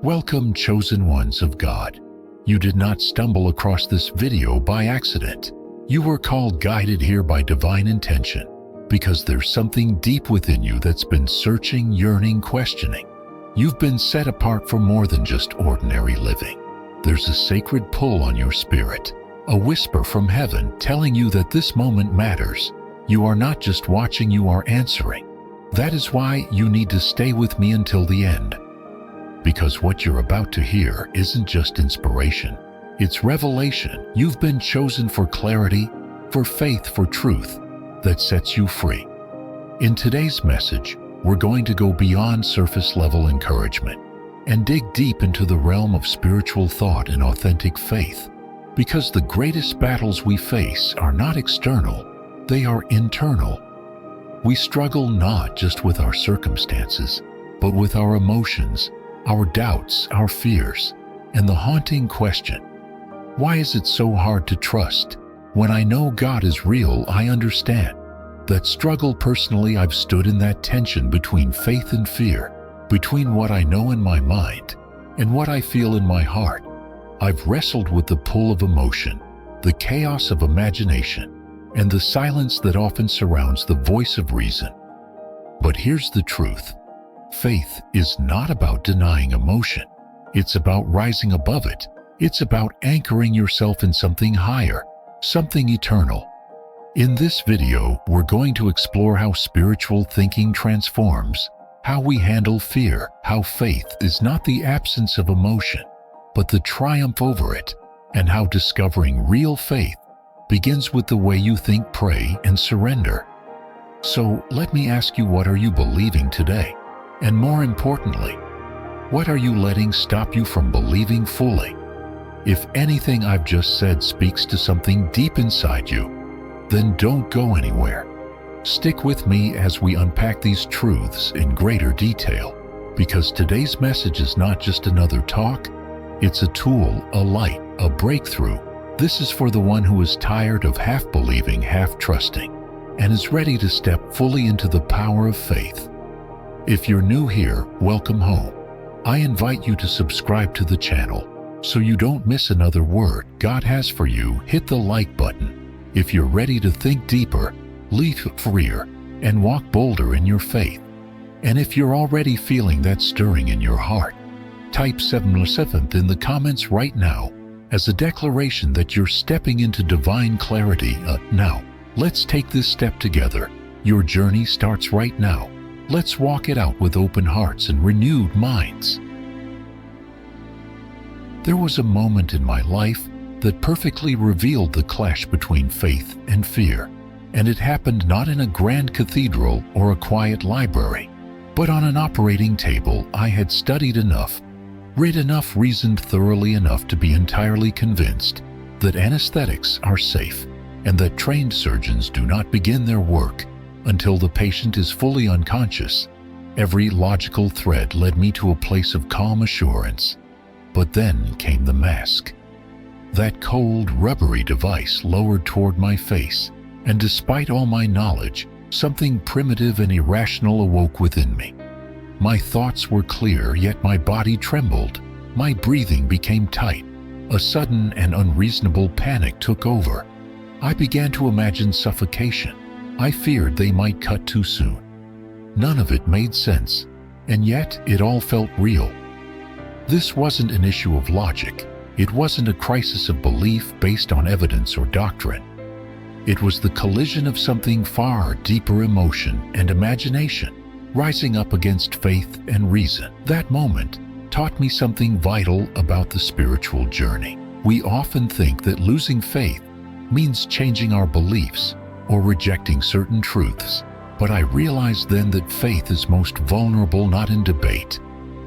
Welcome, chosen ones of God. You did not stumble across this video by accident. You were called, guided here by divine intention, because there's something deep within you that's been searching, yearning, questioning. You've been set apart for more than just ordinary living. There's a sacred pull on your spirit, a whisper from heaven telling you that this moment matters. You are not just watching, you are answering. That is why you need to stay with me until the end. Because what you're about to hear isn't just inspiration, it's revelation. You've been chosen for clarity, for faith, for truth that sets you free. In today's message, we're going to go beyond surface-level encouragement and dig deep into the realm of spiritual thought and authentic faith. Because the greatest battles we face are not external, they are internal. We struggle not just with our circumstances, but with our emotions, our doubts, our fears, and the haunting question, why is it so hard to trust? When I know God is real, I understand. That struggle personally, I've stood in that tension between faith and fear, between what I know in my mind and what I feel in my heart. I've wrestled with the pull of emotion, the chaos of imagination, and the silence that often surrounds the voice of reason. But here's the truth. Faith is not about denying emotion. It's about rising above it. It's about anchoring yourself in something higher, something eternal. In this video, we're going to explore how spiritual thinking transforms, how we handle fear, how faith is not the absence of emotion, but the triumph over it, and how discovering real faith begins with the way you think, pray, and surrender. So let me ask you, what are you believing today? And more importantly, what are you letting stop you from believing fully? If anything I've just said speaks to something deep inside you, then don't go anywhere. Stick with me as we unpack these truths in greater detail, because today's message is not just another talk, it's a tool, a light, a breakthrough. This is for the one who is tired of half believing, half trusting, and is ready to step fully into the power of faith. If you're new here, welcome home. I invite you to subscribe to the channel so you don't miss another word God has for you. Hit the like button if you're ready to think deeper, live freer, and walk bolder in your faith. And if you're already feeling that stirring in your heart, type 7th in the comments right now as a declaration that you're stepping into divine clarity. Now, let's take this step together. Your journey starts right now. Let's walk it out with open hearts and renewed minds. There was a moment in my life that perfectly revealed the clash between faith and fear, and it happened not in a grand cathedral or a quiet library, but on an operating table. I had studied enough, read enough, reasoned thoroughly enough to be entirely convinced that anesthetics are safe and that trained surgeons do not begin their work until the patient is fully unconscious. Every logical thread led me to a place of calm assurance. But then came the mask. That cold, rubbery device lowered toward my face, and despite all my knowledge, something primitive and irrational awoke within me. My thoughts were clear, yet my body trembled. My breathing became tight. A sudden and unreasonable panic took over. I began to imagine suffocation. I feared they might cut too soon. None of it made sense, and yet it all felt real. This wasn't an issue of logic. It wasn't a crisis of belief based on evidence or doctrine. It was the collision of something far deeper, emotion and imagination, rising up against faith and reason. That moment taught me something vital about the spiritual journey. We often think that losing faith means changing our beliefs or rejecting certain truths, but I realized then that faith is most vulnerable not in debate,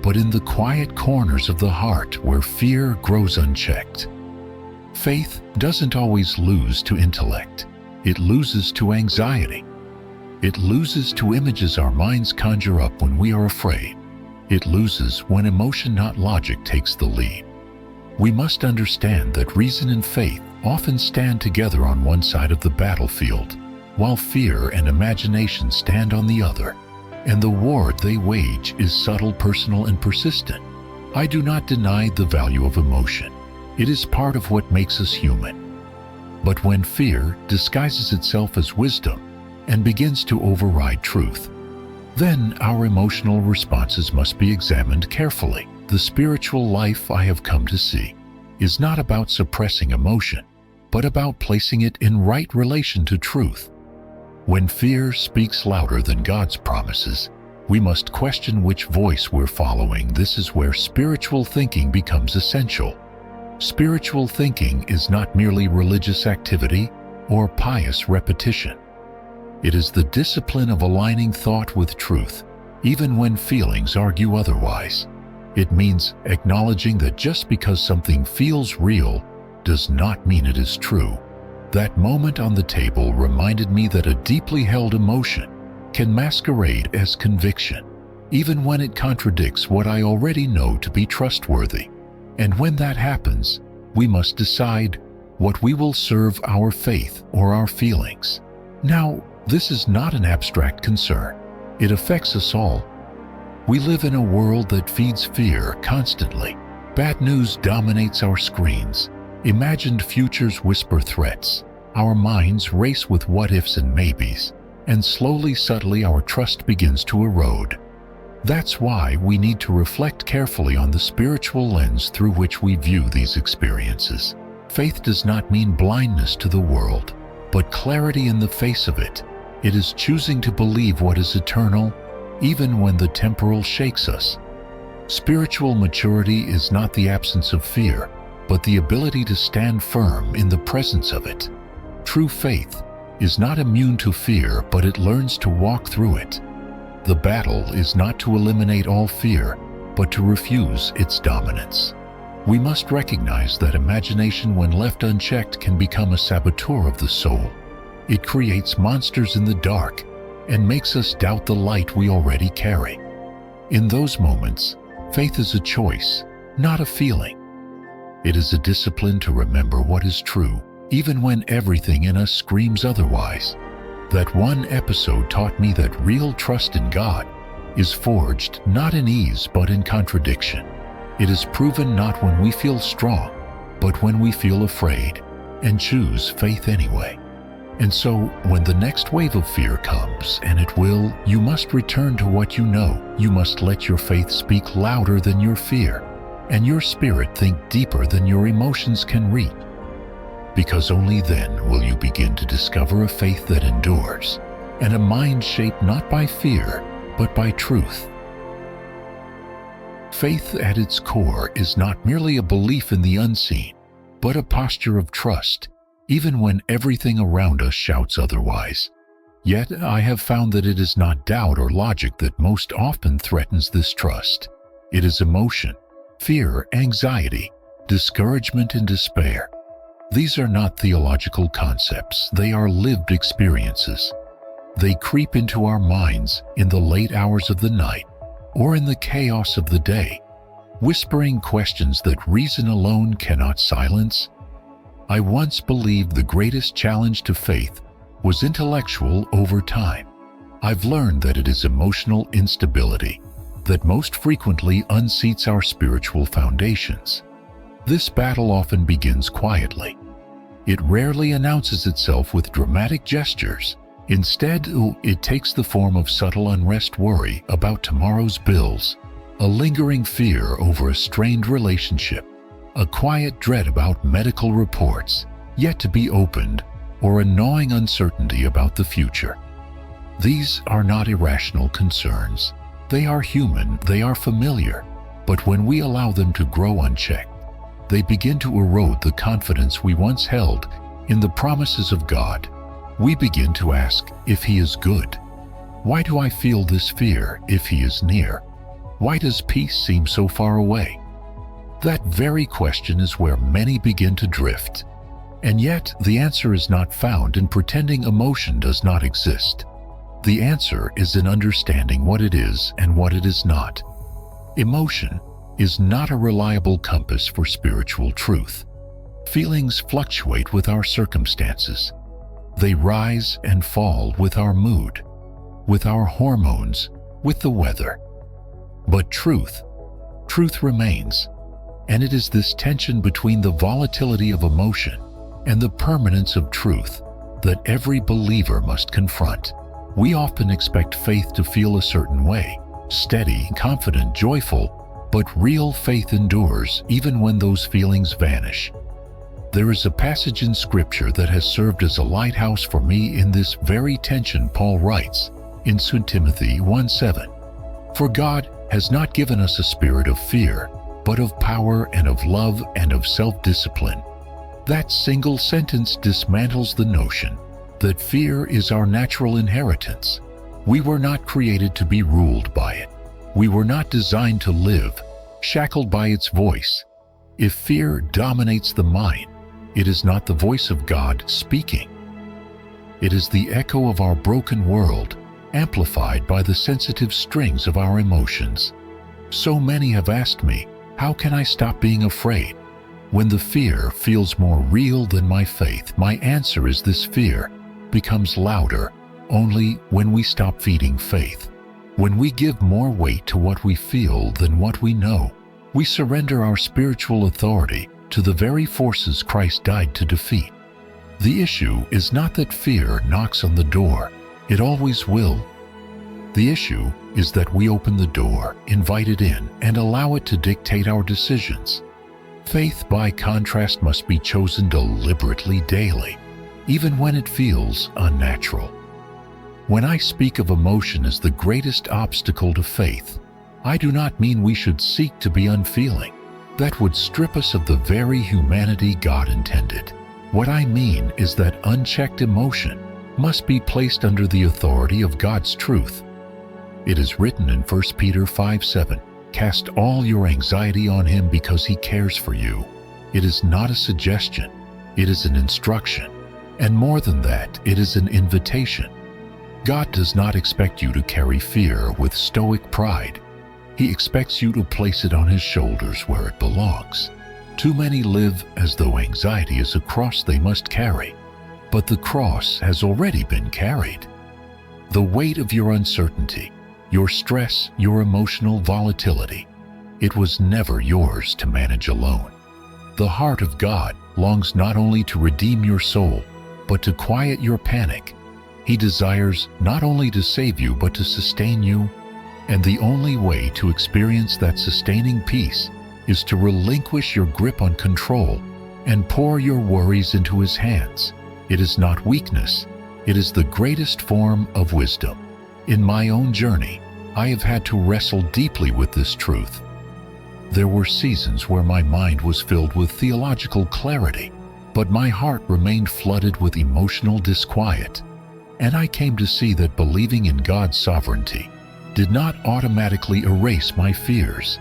but in the quiet corners of the heart where fear grows unchecked. Faith doesn't always lose to intellect. It loses to anxiety. It loses to images our minds conjure up when we are afraid. It loses when emotion, not logic, takes the lead. We must understand that reason and faith often stand together on one side of the battlefield, while fear and imagination stand on the other. And the war they wage is subtle, personal, and persistent. I do not deny the value of emotion. It is part of what makes us human. But when fear disguises itself as wisdom and begins to override truth, then our emotional responses must be examined carefully. The spiritual life, I have come to see, is not about suppressing emotion, but about placing it in right relation to truth. When fear speaks louder than God's promises, we must question which voice we're following. This is where spiritual thinking becomes essential. Spiritual thinking is not merely religious activity or pious repetition. It is the discipline of aligning thought with truth, even when feelings argue otherwise. It means acknowledging that just because something feels real does not mean it is true. That moment on the table reminded me that a deeply held emotion can masquerade as conviction, even when it contradicts what I already know to be trustworthy. And when that happens, we must decide what we will serve, our faith or our feelings. Now, this is not an abstract concern. It affects us all. We live in a world that feeds fear constantly. Bad news dominates our screens. Imagined futures whisper threats. Our minds race with what-ifs and maybes, and slowly, subtly, our trust begins to erode. That's why we need to reflect carefully on the spiritual lens through which we view these experiences. Faith does not mean blindness to the world, but clarity in the face of it. It is choosing to believe what is eternal, even when the temporal shakes us. Spiritual maturity is not the absence of fear, but the ability to stand firm in the presence of it. True faith is not immune to fear, but it learns to walk through it. The battle is not to eliminate all fear, but to refuse its dominance. We must recognize that imagination, when left unchecked, can become a saboteur of the soul. It creates monsters in the dark and makes us doubt the light we already carry. In those moments, faith is a choice, not a feeling. It is a discipline to remember what is true, even when everything in us screams otherwise. That one episode taught me that real trust in God is forged not in ease but in contradiction. It is proven not when we feel strong, but when we feel afraid and choose faith anyway. And so, when the next wave of fear comes, and it will, you must return to what you know. You must let your faith speak louder than your fear, and your spirit think deeper than your emotions can reach. Because only then will you begin to discover a faith that endures, and a mind shaped not by fear, but by truth. Faith at its core is not merely a belief in the unseen, but a posture of trust, even when everything around us shouts otherwise. Yet I have found that it is not doubt or logic that most often threatens this trust. It is emotion, fear, anxiety, discouragement, and despair. These are not theological concepts, they are lived experiences. They creep into our minds in the late hours of the night or in the chaos of the day, whispering questions that reason alone cannot silence. I once believed the greatest challenge to faith was intellectual over time. I've learned that it is emotional instability that most frequently unseats our spiritual foundations. This battle often begins quietly. It rarely announces itself with dramatic gestures. Instead, it takes the form of subtle unrest, worry about tomorrow's bills, a lingering fear over a strained relationship, a quiet dread about medical reports yet to be opened, or a gnawing uncertainty about the future. These are not irrational concerns. They are human, they are familiar, but when we allow them to grow unchecked, they begin to erode the confidence we once held in the promises of God. We begin to ask if He is good. Why do I feel this fear if He is near? Why does peace seem so far away? That very question is where many begin to drift. And yet, the answer is not found in pretending emotion does not exist. The answer is in understanding what it is and what it is not. Emotion is not a reliable compass for spiritual truth. Feelings fluctuate with our circumstances. They rise and fall with our mood, with our hormones, with the weather. But truth truth remains. And it is this tension between the volatility of emotion and the permanence of truth that every believer must confront. We often expect faith to feel a certain way, steady, confident, joyful, but real faith endures even when those feelings vanish. There is a passage in Scripture that has served as a lighthouse for me in this very tension. Paul writes in 2 Timothy 1:7, "For God has not given us a spirit of fear, but of power and of love and of self-discipline." That single sentence dismantles the notion that fear is our natural inheritance. We were not created to be ruled by it. We were not designed to live shackled by its voice. If fear dominates the mind, it is not the voice of God speaking. It is the echo of our broken world, amplified by the sensitive strings of our emotions. So many have asked me, how can I stop being afraid? When the fear feels more real than my faith, my answer is this: fear becomes louder only when we stop feeding faith. When we give more weight to what we feel than what we know, we surrender our spiritual authority to the very forces Christ died to defeat. The issue is not that fear knocks on the door. It always will. The issue is that we open the door, invite it in, and allow it to dictate our decisions. Faith, by contrast, must be chosen deliberately daily, even when it feels unnatural. When I speak of emotion as the greatest obstacle to faith, I do not mean we should seek to be unfeeling. That would strip us of the very humanity God intended. What I mean is that unchecked emotion must be placed under the authority of God's truth. It is written in 1 Peter 5:7, "Cast all your anxiety on Him because He cares for you." It is not a suggestion, it is an instruction. And more than that, it is an invitation. God does not expect you to carry fear with stoic pride. He expects you to place it on His shoulders where it belongs. Too many live as though anxiety is a cross they must carry, but the cross has already been carried. The weight of your uncertainty, your stress, your emotional volatility, it was never yours to manage alone. The heart of God longs not only to redeem your soul, but to quiet your panic. He desires not only to save you, but to sustain you. And the only way to experience that sustaining peace is to relinquish your grip on control and pour your worries into His hands. It is not weakness, it is the greatest form of wisdom. In my own journey, I have had to wrestle deeply with this truth. There were seasons where my mind was filled with theological clarity, but my heart remained flooded with emotional disquiet. And I came to see that believing in God's sovereignty did not automatically erase my fears.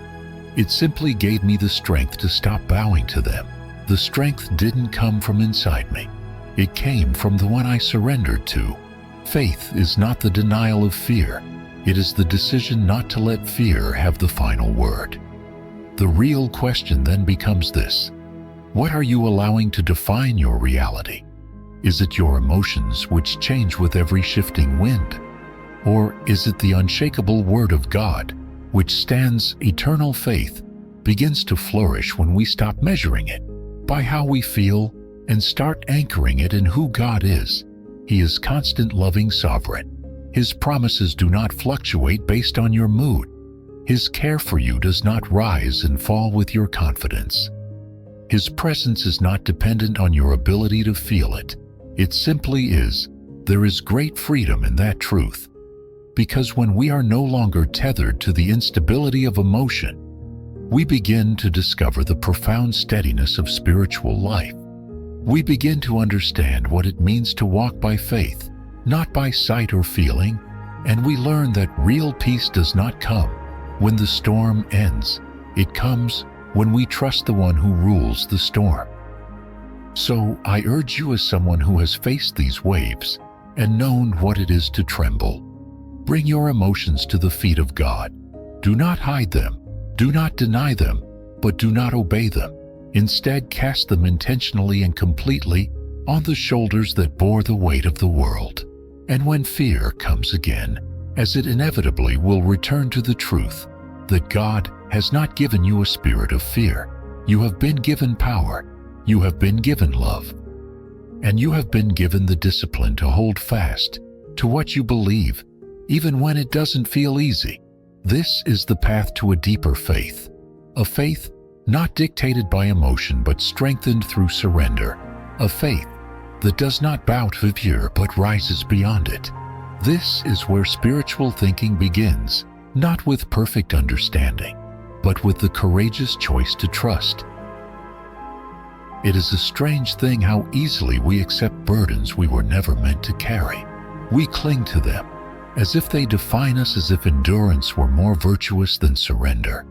It simply gave me the strength to stop bowing to them. The strength didn't come from inside me. It came from the one I surrendered to. Faith is not the denial of fear. It is the decision not to let fear have the final word. The real question then becomes this: what are you allowing to define your reality? Is it your emotions which change with every shifting wind? Or is it the unshakable Word of God, which stands eternal? Faith begins to flourish when we stop measuring it by how we feel and start anchoring it in who God is. He is constant, loving, sovereign. His promises do not fluctuate based on your mood. His care for you does not rise and fall with your confidence. His presence is not dependent on your ability to feel it. It simply is. There is great freedom in that truth. Because when we are no longer tethered to the instability of emotion, we begin to discover the profound steadiness of spiritual life. We begin to understand what it means to walk by faith, not by sight or feeling, and we learn that real peace does not come when the storm ends. It comes when we trust the one who rules the storm. So I urge you, as someone who has faced these waves and known what it is to tremble, bring your emotions to the feet of God. Do not hide them, do not deny them, but do not obey them. Instead, cast them intentionally and completely on the shoulders that bore the weight of the world. And when fear comes again, as it inevitably will return to the truth that God has not given you a spirit of fear. You have been given power. You have been given love. And you have been given the discipline to hold fast to what you believe, even when it doesn't feel easy. This is the path to a deeper faith, a faith not dictated by emotion but strengthened through surrender, a faith that does not bow to fear but rises beyond it. This is where spiritual thinking begins, not with perfect understanding, but with the courageous choice to trust. It is a strange thing how easily we accept burdens we were never meant to carry. We cling to them, as if they define us, as if endurance were more virtuous than surrender.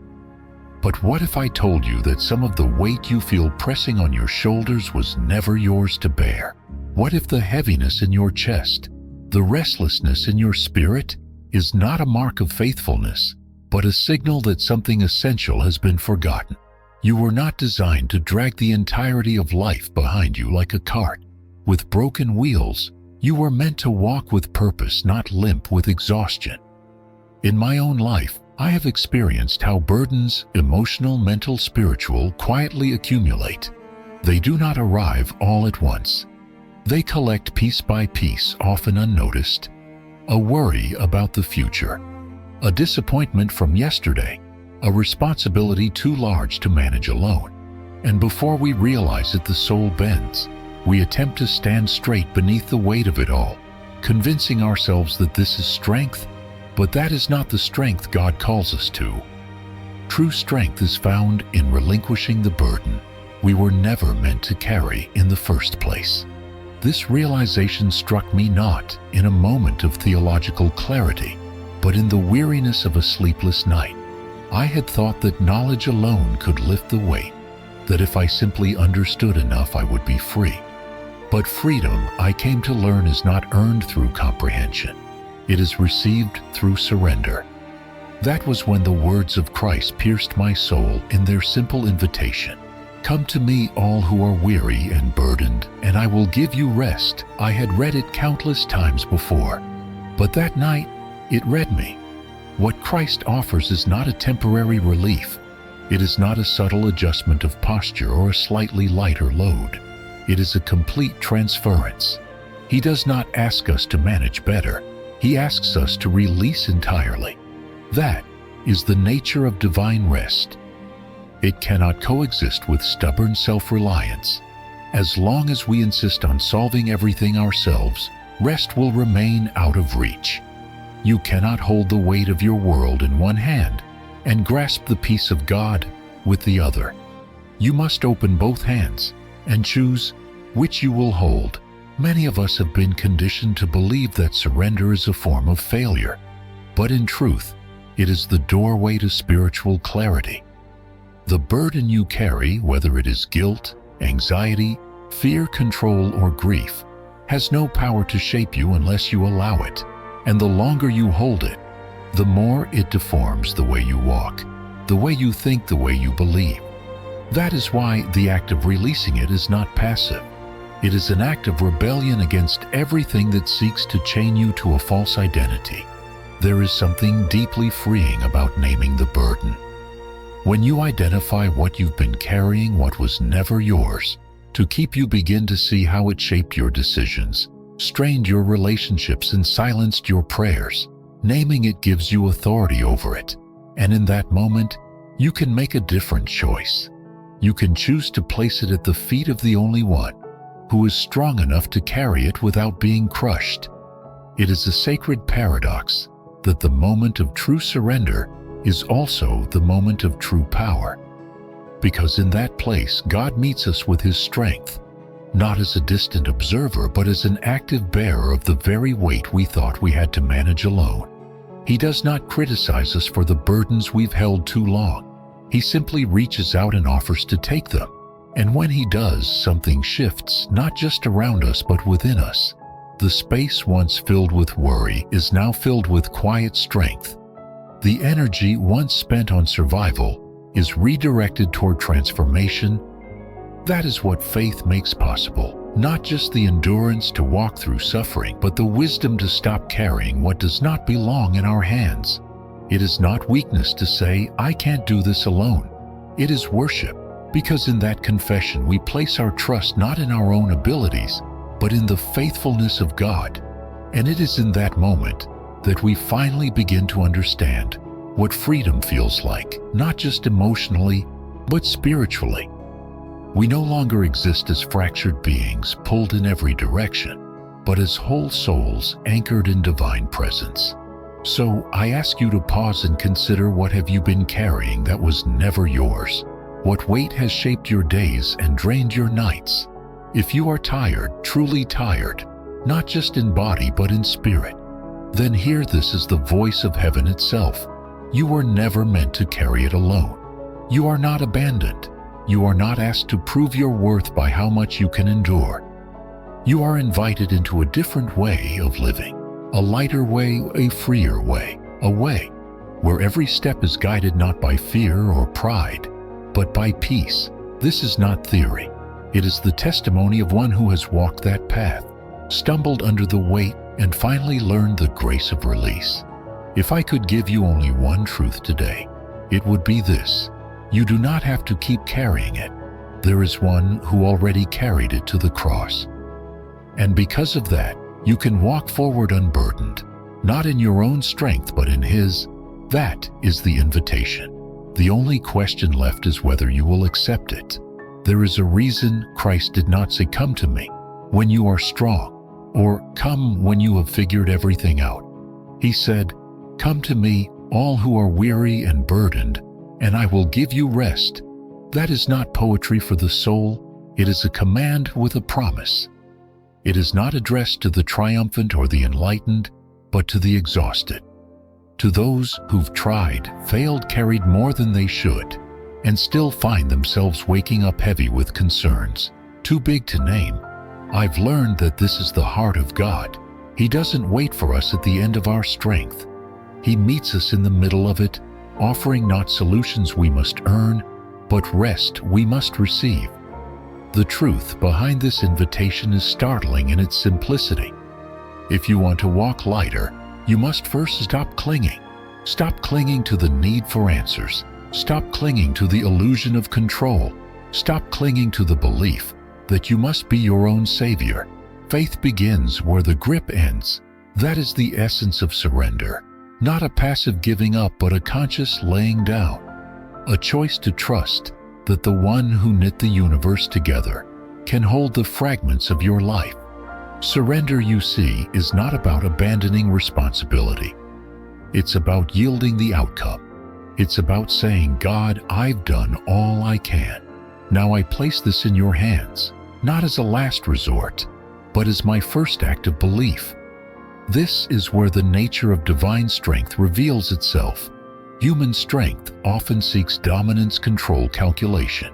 But what if I told you that some of the weight you feel pressing on your shoulders was never yours to bear? What if the heaviness in your chest, the restlessness in your spirit, is not a mark of faithfulness, but a signal that something essential has been forgotten? You were not designed to drag the entirety of life behind you like a cart with broken wheels. You were meant to walk with purpose, not limp with exhaustion. In my own life, I have experienced how burdens, emotional, mental, spiritual, quietly accumulate. They do not arrive all at once. They collect piece by piece, often unnoticed. A worry about the future, a disappointment from yesterday, a responsibility too large to manage alone. And before we realize it, the soul bends. We attempt to stand straight beneath the weight of it all, convincing ourselves that this is strength, but that is not the strength God calls us to. True strength is found in relinquishing the burden we were never meant to carry in the first place. This realization struck me not in a moment of theological clarity, but in the weariness of a sleepless night. I had thought that knowledge alone could lift the weight, that if I simply understood enough I would be free. But freedom, I came to learn, is not earned through comprehension. It is received through surrender. That was when the words of Christ pierced my soul in their simple invitation. Come to me, all who are weary and burdened, and I will give you rest. I had read it countless times before, but that night it read me. What Christ offers is not a temporary relief. It is not a subtle adjustment of posture or a slightly lighter load. It is a complete transference. He does not ask us to manage better. He asks us to release entirely. That is the nature of divine rest. It cannot coexist with stubborn self-reliance. As long as we insist on solving everything ourselves, rest will remain out of reach. You cannot hold the weight of your world in one hand and grasp the peace of God with the other. You must open both hands and choose which you will hold. Many of us have been conditioned to believe that surrender is a form of failure, but in truth, it is the doorway to spiritual clarity. The burden you carry, whether it is guilt, anxiety, fear, control, or grief, has no power to shape you unless you allow it. And the longer you hold it, the more it deforms the way you walk, the way you think, the way you believe. That is why the act of releasing it is not passive. It is an act of rebellion against everything that seeks to chain you to a false identity. There is something deeply freeing about naming the burden. When you identify what you've been carrying, what was never yours to keep, you begin to see how it shaped your decisions, strained your relationships, and silenced your prayers. Naming it gives you authority over it, and in that moment, you can make a different choice. You can choose to place it at the feet of the only one who is strong enough to carry it without being crushed. It is a sacred paradox that the moment of true surrender is also the moment of true power, because in that place God meets us with His strength, not as a distant observer, but as an active bearer of the very weight we thought we had to manage alone. He does not criticize us for the burdens we've held too long. He simply reaches out and offers to take them. And when He does, something shifts, not just around us but within us. The space once filled with worry is now filled with quiet strength. The energy once spent on survival is redirected toward transformation. That is what faith makes possible. Not just the endurance to walk through suffering, but the wisdom to stop carrying what does not belong in our hands. It is not weakness to say, "I can't do this alone." It is worship, because in that confession we place our trust not in our own abilities, but in the faithfulness of God. And it is in that moment that we finally begin to understand what freedom feels like, not just emotionally, but spiritually. We no longer exist as fractured beings pulled in every direction, but as whole souls anchored in divine presence. So I ask you to pause and consider, what have you been carrying that was never yours? What weight has shaped your days and drained your nights? If you are tired, truly tired, not just in body but in spirit, then hear this as the voice of heaven itself. You were never meant to carry it alone. You are not abandoned. You are not asked to prove your worth by how much you can endure. You are invited into a different way of living, a lighter way, a freer way, a way where every step is guided not by fear or pride, but by peace. This is not theory. It is the testimony of one who has walked that path, stumbled under the weight, and finally learned the grace of release. If I could give you only one truth today, it would be this: you do not have to keep carrying it. There is one who already carried it to the cross. And because of that, you can walk forward unburdened, not in your own strength but in His. That is the invitation. The only question left is whether you will accept it. There is a reason Christ did not say, "Come to me when you are strong," or "Come when you have figured everything out." He said, "Come to me, all who are weary and burdened, and I will give you rest." That is not poetry for the soul. It is a command with a promise. It is not addressed to the triumphant or the enlightened, but to the exhausted. To those who've tried, failed, carried more than they should, and still find themselves waking up heavy with concerns too big to name. I've learned that this is the heart of God. He doesn't wait for us at the end of our strength. He meets us in the middle of it, offering not solutions we must earn, but rest we must receive. The truth behind this invitation is startling in its simplicity. If you want to walk lighter, you must first stop clinging. Stop clinging to the need for answers. Stop clinging to the illusion of control. Stop clinging to the belief that you must be your own savior. Faith begins where the grip ends. That is the essence of surrender. Not a passive giving up, but a conscious laying down. A choice to trust that the one who knit the universe together can hold the fragments of your life. Surrender, you see, is not about abandoning responsibility. It's about yielding the outcome. It's about saying, "God, I've done all I can. Now I place this in your hands, not as a last resort, but as my first act of belief." This is where the nature of divine strength reveals itself. Human strength often seeks dominance, control, calculation.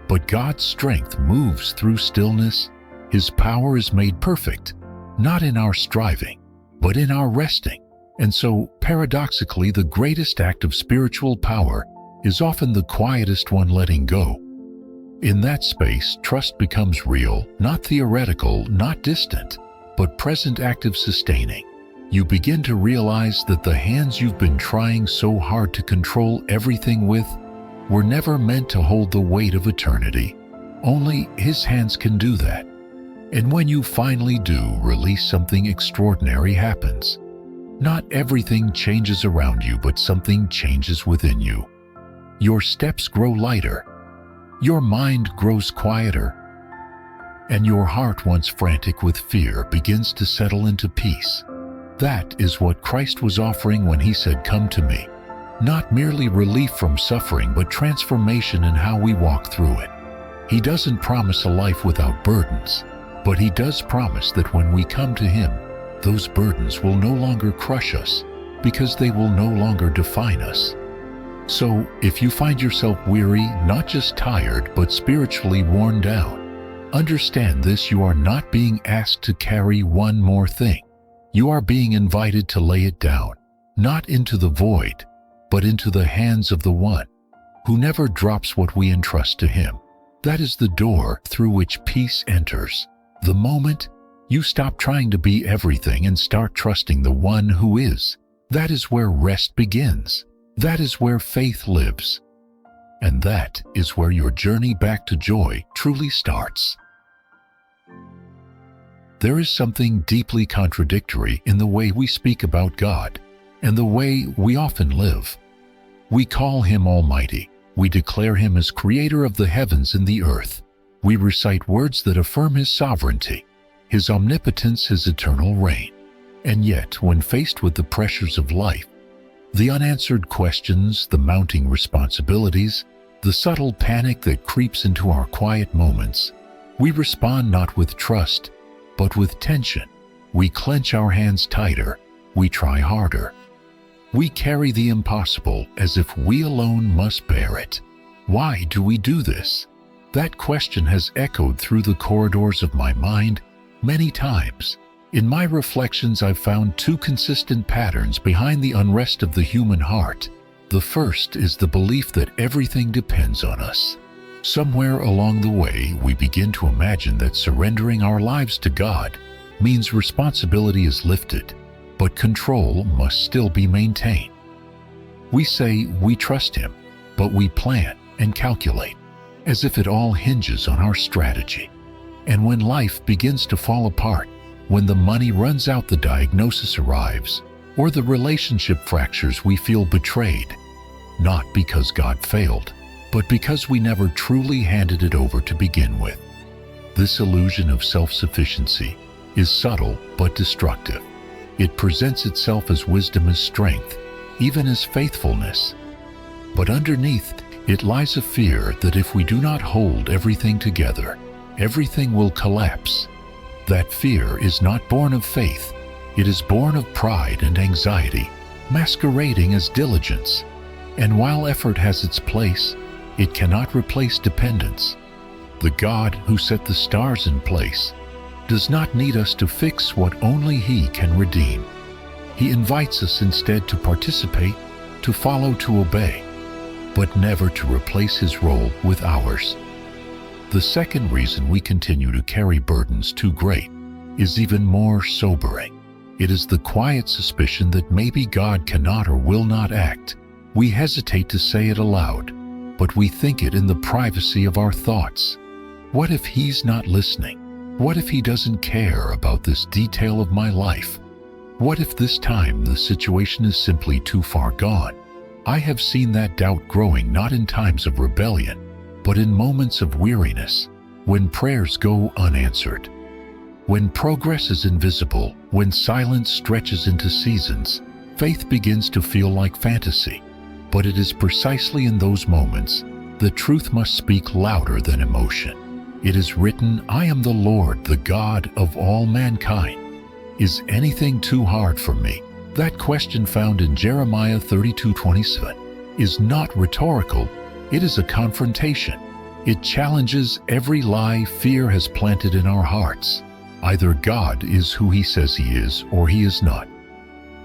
But God's strength moves through stillness. His power is made perfect, not in our striving, but in our resting. And so, paradoxically, the greatest act of spiritual power is often the quietest one, letting go. In that space, trust becomes real, not theoretical, not distant, but present, active, sustaining. You begin to realize that the hands you've been trying so hard to control everything with were never meant to hold the weight of eternity. Only His hands can do that. And when you finally do release, something extraordinary happens. Not everything changes around you, but something changes within you. Your steps grow lighter. Your mind grows quieter. And your heart, once frantic with fear, begins to settle into peace. That is what Christ was offering when He said, "Come to me." Not merely relief from suffering, but transformation in how we walk through it. He doesn't promise a life without burdens, but He does promise that when we come to Him, those burdens will no longer crush us, because they will no longer define us. So, if you find yourself weary, not just tired, but spiritually worn down, understand this: you are not being asked to carry one more thing. You are being invited to lay it down, not into the void, but into the hands of the one who never drops what we entrust to Him. That is the door through which peace enters. The moment you stop trying to be everything and start trusting the one who is, That is where rest begins. That is where faith lives. And that is where your journey back to joy truly starts. There is something deeply contradictory in the way we speak about God and the way we often live. We call Him Almighty. We declare Him as creator of the heavens and the earth. We recite words that affirm His sovereignty, His omnipotence, His eternal reign. And yet, when faced with the pressures of life, the unanswered questions, the mounting responsibilities, the subtle panic that creeps into our quiet moments, we respond not with trust, but with tension. We clench our hands tighter. We try harder. We carry the impossible as if we alone must bear it. Why do we do this? That question has echoed through the corridors of my mind many times. In my reflections, I've found two consistent patterns behind the unrest of the human heart. The first is the belief that everything depends on us. Somewhere along the way, we begin to imagine that surrendering our lives to God means responsibility is lifted, but control must still be maintained. We say we trust Him, but we plan and calculate, as if it all hinges on our strategy. And when life begins to fall apart, when the money runs out, the diagnosis arrives, or the relationship fractures, we feel betrayed, not because God failed, but because we never truly handed it over to begin with. This illusion of self-sufficiency is subtle but destructive. It presents itself as wisdom, as strength, even as faithfulness. But underneath it lies a fear that if we do not hold everything together, everything will collapse. That fear is not born of faith. It is born of pride and anxiety, masquerading as diligence. And while effort has its place, it cannot replace dependence. The God who set the stars in place does not need us to fix what only He can redeem. He invites us instead to participate, to follow, to obey, but never to replace His role with ours. The second reason we continue to carry burdens too great is even more sobering. It is the quiet suspicion that maybe God cannot or will not act. We hesitate to say it aloud, but we think it in the privacy of our thoughts. What if He's not listening? What if He doesn't care about this detail of my life? What if this time the situation is simply too far gone? I have seen that doubt growing not in times of rebellion, but in moments of weariness, when prayers go unanswered, when progress is invisible, when silence stretches into seasons. Faith begins to feel like fantasy. But it is precisely in those moments the truth must speak louder than emotion. It is written, "I am the Lord, the God of all mankind. Is anything too hard for me?" That question, found in Jeremiah 32:27, is not rhetorical. It is a confrontation. It challenges every lie fear has planted in our hearts. Either God is who He says He is, or He is not.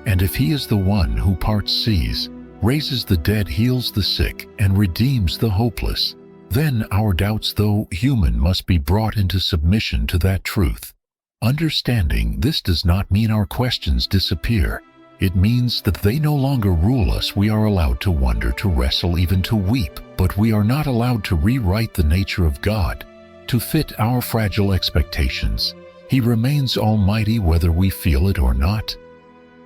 And if He is the one who parts seas, raises the dead, heals the sick, and redeems the hopeless, then our doubts, though human, must be brought into submission to that truth. Understanding this does not mean our questions disappear. It means that they no longer rule us. We are allowed to wonder, to wrestle, even to weep, but we are not allowed to rewrite the nature of God to fit our fragile expectations. He remains almighty whether we feel it or not.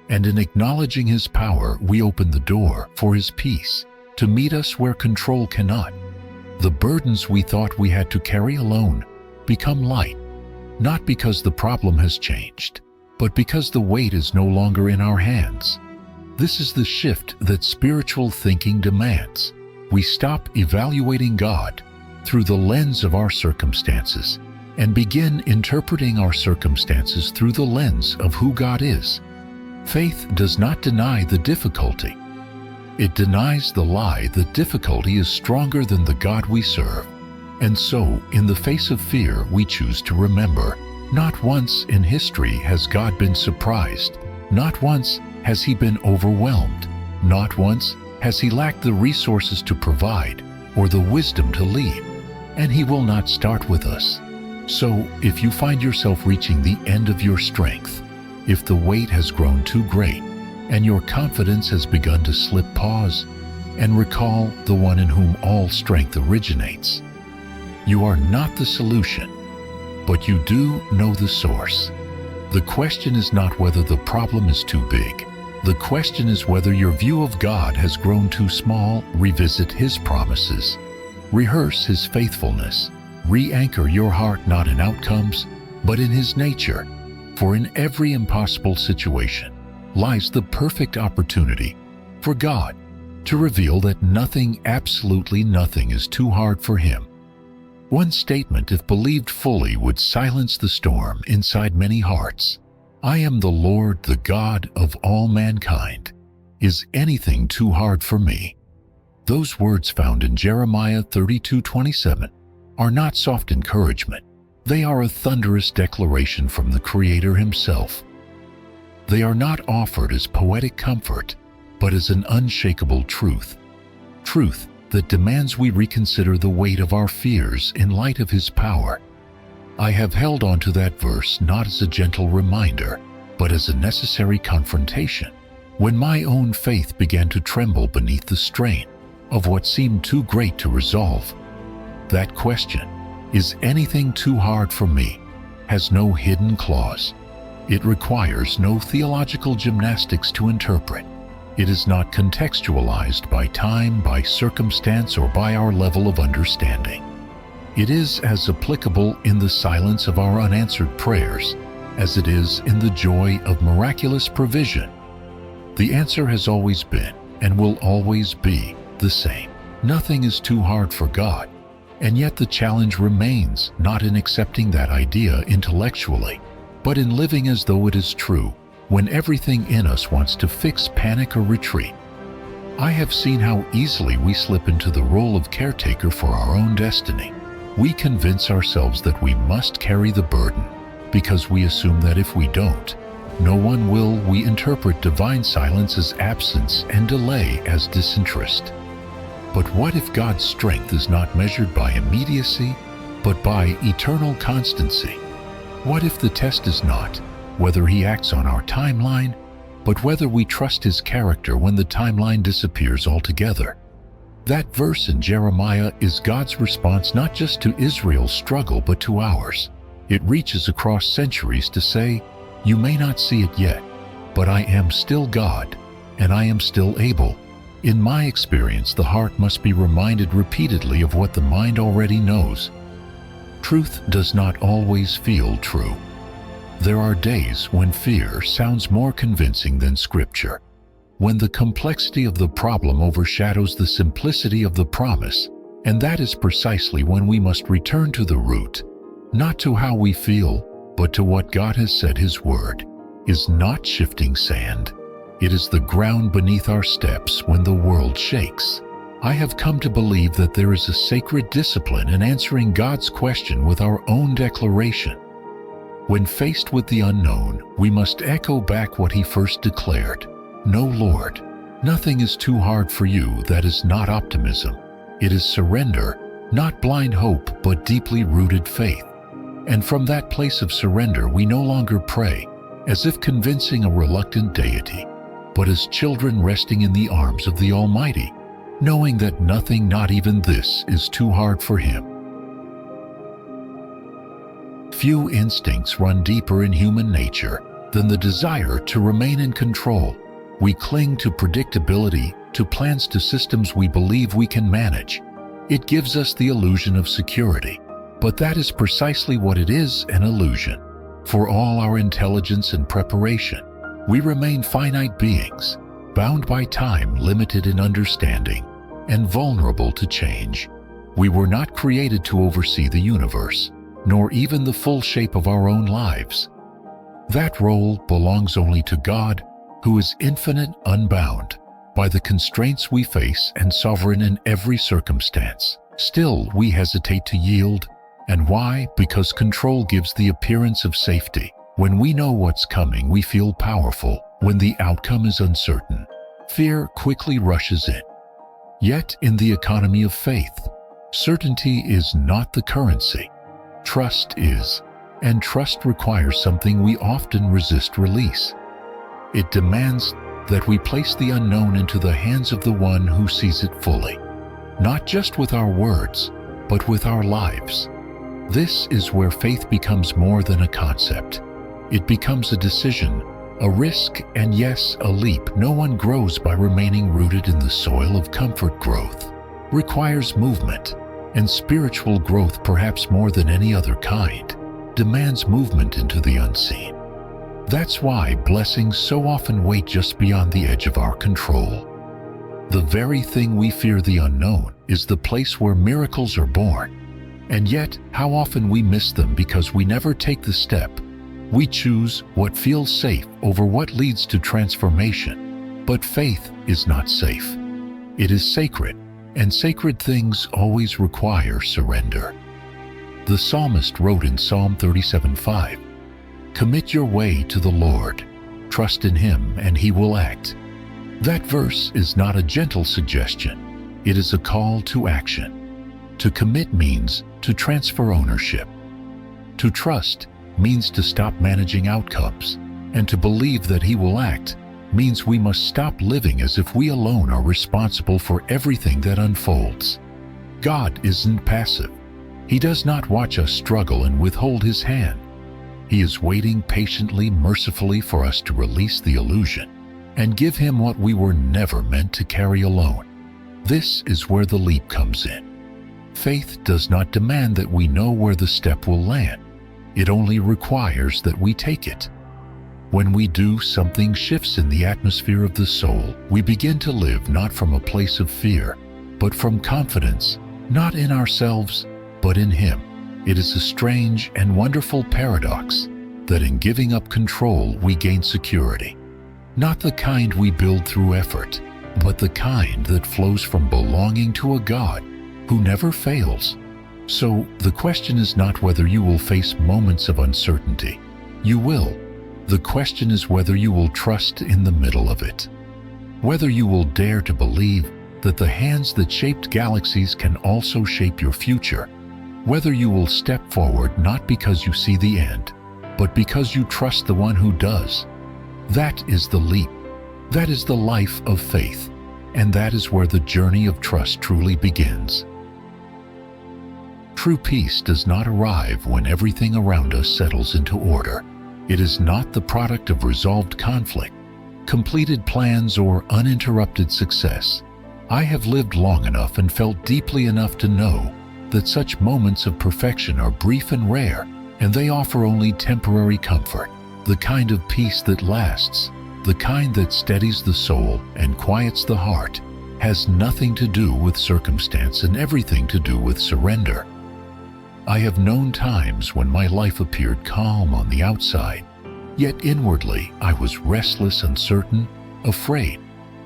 And in acknowledging His power, we open the door for His peace to meet us where control cannot. The burdens we thought we had to carry alone become light, not because the problem has changed, but because the weight is no longer in our hands. This is the shift that spiritual thinking demands. We stop evaluating God through the lens of our circumstances and begin interpreting our circumstances through the lens of who God is. Faith does not deny the difficulty. It denies the lie that difficulty is stronger than the God we serve. And so, in the face of fear, we choose to remember, not once in history has God been surprised. Not once has He been overwhelmed. Not once has He lacked the resources to provide or the wisdom to lead. And He will not start with us. So, if you find yourself reaching the end of your strength, if the weight has grown too great, and your confidence has begun to slip, pause and recall the one in whom all strength originates. You are not the solution, but you do know the source. The question is not whether the problem is too big. The question is whether your view of God has grown too small. Revisit His promises. Rehearse His faithfulness. Re-anchor your heart not in outcomes, but in His nature. For in every impossible situation lies the perfect opportunity for God to reveal that nothing, absolutely nothing, is too hard for Him. One statement, if believed fully, would silence the storm inside many hearts. I am the Lord, the God of all mankind. Is anything too hard for me? Those words found in Jeremiah 32:27 are not soft encouragement. They are a thunderous declaration from the Creator Himself. They are not offered as poetic comfort, but as an unshakable truth. Truth that demands we reconsider the weight of our fears in light of His power. I have held on to that verse not as a gentle reminder, but as a necessary confrontation, when my own faith began to tremble beneath the strain of what seemed too great to resolve. That question, is anything too hard for me, has no hidden clause. It requires no theological gymnastics to interpret. It is not contextualized by time, by circumstance, or by our level of understanding. It is as applicable in the silence of our unanswered prayers as it is in the joy of miraculous provision. The answer has always been, and will always be, the same. Nothing is too hard for God, and yet the challenge remains not in accepting that idea intellectually, but in living as though it is true when everything in us wants to fix, panic, or retreat. I have seen how easily we slip into the role of caretaker for our own destiny. We convince ourselves that we must carry the burden because we assume that if we don't, no one will. We interpret divine silence as absence and delay as disinterest. But what if God's strength is not measured by immediacy, but by eternal constancy? What if the test is not whether He acts on our timeline, but whether we trust His character when the timeline disappears altogether? That verse in Jeremiah is God's response not just to Israel's struggle, but to ours. It reaches across centuries to say, you may not see it yet, but I am still God, and I am still able. In my experience, the heart must be reminded repeatedly of what the mind already knows. Truth does not always feel true. There are days when fear sounds more convincing than Scripture, when the complexity of the problem overshadows the simplicity of the promise, and that is precisely when we must return to the root, not to how we feel, but to what God has said. His word is not shifting sand. It is the ground beneath our steps when the world shakes. I have come to believe that there is a sacred discipline in answering God's question with our own declaration. When faced with the unknown, we must echo back what He first declared. No, Lord, nothing is too hard for you. That is not optimism. It is surrender, not blind hope, but deeply rooted faith. And from that place of surrender, we no longer pray as if convincing a reluctant deity, but as children resting in the arms of the Almighty, knowing that nothing, not even this, is too hard for Him. Few instincts run deeper in human nature than the desire to remain in control. We cling to predictability, to plans, to systems we believe we can manage. It gives us the illusion of security, but that is precisely what it is, an illusion. For all our intelligence and preparation, we remain finite beings, bound by time, limited in understanding, and vulnerable to change. We were not created to oversee the universe, nor even the full shape of our own lives. That role belongs only to God, who is infinite, unbound by the constraints we face, and sovereign in every circumstance. Still, we hesitate to yield. And why? Because control gives the appearance of safety. When we know what's coming, we feel powerful. When the outcome is uncertain, fear quickly rushes in. Yet, in the economy of faith, certainty is not the currency. Trust is, and trust requires something we often resist: release. It demands that we place the unknown into the hands of the one who sees it fully, not just with our words, but with our lives. This is where faith becomes more than a concept. It becomes a decision, a risk, and yes, a leap. No one grows by remaining rooted in the soil of comfort. Growth requires movement, and spiritual growth, perhaps more than any other kind, demands movement into the unseen. That's why blessings so often wait just beyond the edge of our control. The very thing we fear, the unknown, is the place where miracles are born. And yet, how often we miss them because we never take the step. We choose what feels safe over what leads to transformation. But faith is not safe. It is sacred, and sacred things always require surrender. The psalmist wrote in Psalm 37:5, "Commit your way to the Lord. Trust in Him, and He will act." That verse is not a gentle suggestion. It is a call to action. To commit means to transfer ownership. To trust means to stop managing outcomes. And to believe that He will act means we must stop living as if we alone are responsible for everything that unfolds. God isn't passive. He does not watch us struggle and withhold His hand. He is waiting patiently, mercifully for us to release the illusion and give Him what we were never meant to carry alone. This is where the leap comes in. Faith does not demand that we know where the step will land. It only requires that we take it. When we do, something shifts in the atmosphere of the soul. We begin to live not from a place of fear, but from confidence, not in ourselves, but in Him. It is a strange and wonderful paradox that in giving up control we gain security. Not the kind we build through effort, but the kind that flows from belonging to a God who never fails. So the question is not whether you will face moments of uncertainty. You will. The question is whether you will trust in the middle of it. Whether you will dare to believe that the hands that shaped galaxies can also shape your future. Whether you will step forward not because you see the end, but because you trust the one who does. That is the leap. That is the life of faith. And that is where the journey of trust truly begins. True peace does not arrive when everything around us settles into order. It is not the product of resolved conflict, completed plans, or uninterrupted success. I have lived long enough and felt deeply enough to know that such moments of perfection are brief and rare, and they offer only temporary comfort. The kind of peace that lasts, the kind that steadies the soul and quiets the heart, has nothing to do with circumstance and everything to do with surrender. I have known times when my life appeared calm on the outside, yet inwardly I was restless, uncertain, afraid.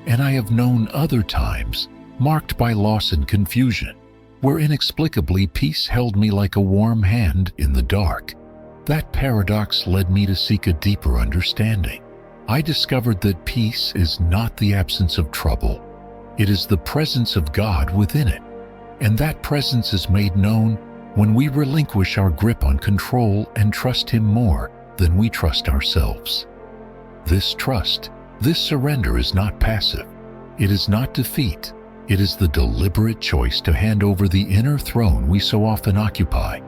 And I have known other times, marked by loss and confusion, where inexplicably peace held me like a warm hand in the dark. That paradox led me to seek a deeper understanding. I discovered that peace is not the absence of trouble. It is the presence of God within it. And that presence is made known when we relinquish our grip on control and trust Him more than we trust ourselves. This trust, this surrender is not passive. It is not defeat. It is the deliberate choice to hand over the inner throne we so often occupy.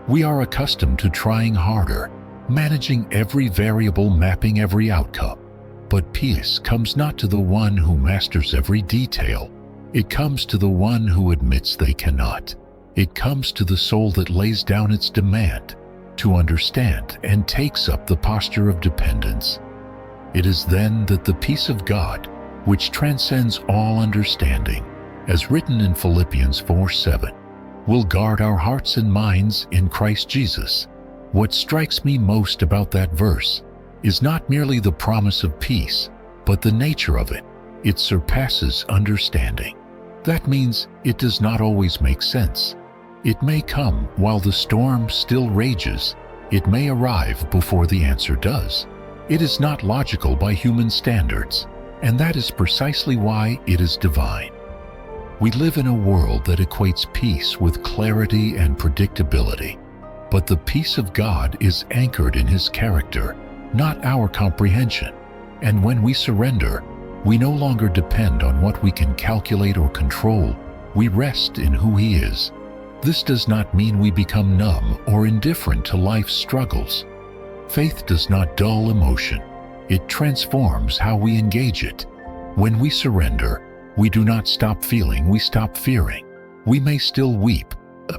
We are accustomed to trying harder, managing every variable, mapping every outcome. But peace comes not to the one who masters every detail. It comes to the one who admits they cannot. It comes to the soul that lays down its demand to understand and takes up the posture of dependence. It is then that the peace of God, which transcends all understanding, as written in Philippians 4:7, will guard our hearts and minds in Christ Jesus. What strikes me most about that verse is not merely the promise of peace, but the nature of it. It surpasses understanding. That means it does not always make sense. It may come while the storm still rages. It may arrive before the answer does. It is not logical by human standards, and that is precisely why it is divine. We live in a world that equates peace with clarity and predictability, but the peace of God is anchored in His character, not our comprehension. And when we surrender, We no longer depend on what we can calculate or control. We rest in who He is. This does not mean we become numb or indifferent to life's struggles. Faith does not dull emotion. It transforms how we engage it. When we surrender, we do not stop feeling, we stop fearing. We may still weep,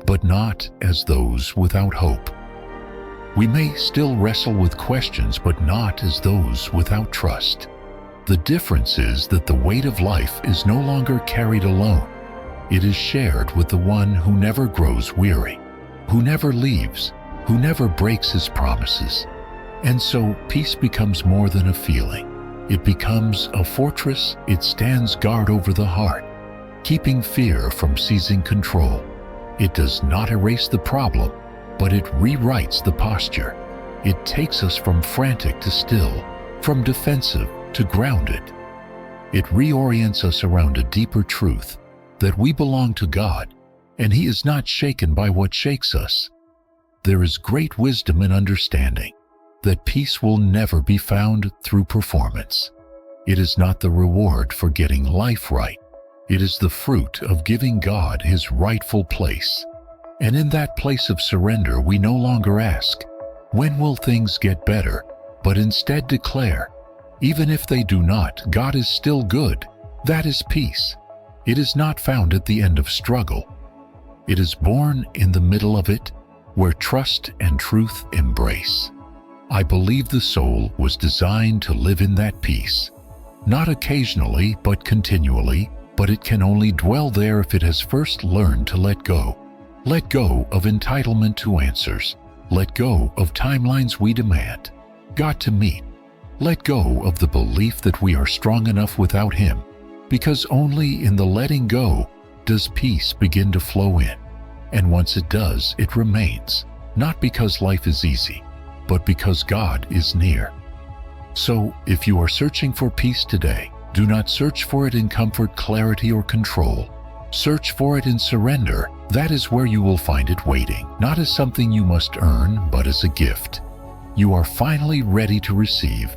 but not as those without hope. We may still wrestle with questions, but not as those without trust. The difference is that the weight of life is no longer carried alone. It is shared with the one who never grows weary, who never leaves, who never breaks His promises. And so peace becomes more than a feeling. It becomes a fortress. It stands guard over the heart, keeping fear from seizing control. It does not erase the problem, but it rewrites the posture. It takes us from frantic to still, from defensive to grounded. It reorients us around a deeper truth, that we belong to God, and He is not shaken by what shakes us. There is great wisdom in understanding that peace will never be found through performance. It is not the reward for getting life right. It is the fruit of giving God His rightful place. And in that place of surrender, we no longer ask, "When will things get better?" but instead declare, "Even if they do not, God is still good." That is peace. It is not found at the end of struggle. It is born in the middle of it, where trust and truth embrace. I believe the soul was designed to live in that peace, not occasionally, but continually, but it can only dwell there if it has first learned to let go. Let go of entitlement to answers. Let go of timelines we demand God to meet. Let go of the belief that we are strong enough without Him, because only in the letting go does peace begin to flow in. And once it does, it remains, not because life is easy, but because God is near. So, if you are searching for peace today, do not search for it in comfort, clarity, or control. Search for it in surrender. That is where you will find it waiting, not as something you must earn, but as a gift. You are finally ready to receive.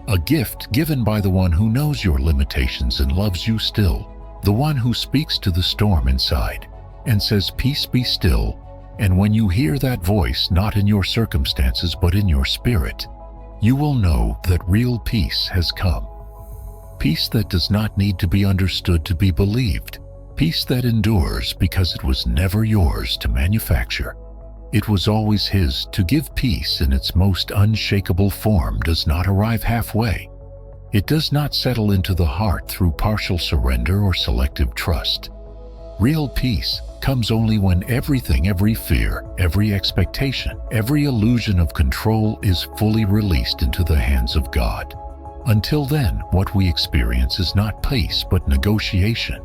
A gift given by the one who knows your limitations and loves you still. The one who speaks to the storm inside and says, "Peace, be still." And when you hear that voice, not in your circumstances, but in your spirit, you will know that real peace has come. Peace that does not need to be understood to be believed. Peace that endures because it was never yours to manufacture. It was always His. To give peace in its most unshakable form does not arrive halfway. It does not settle into the heart through partial surrender or selective trust. Real peace comes only when everything, every fear, every expectation, every illusion of control is fully released into the hands of God. Until then, what we experience is not peace, but negotiation.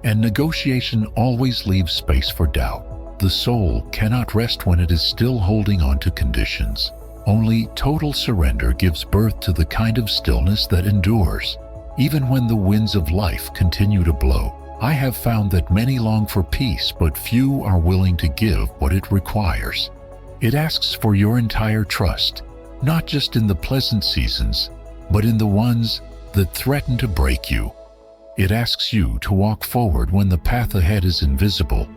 And negotiation always leaves space for doubt. The soul cannot rest when it is still holding on to conditions. Only total surrender gives birth to the kind of stillness that endures, even when the winds of life continue to blow. I have found that many long for peace, but few are willing to give what it requires. It asks for your entire trust, not just in the pleasant seasons, but in the ones that threaten to break you. It asks you to walk forward when the path ahead is invisible.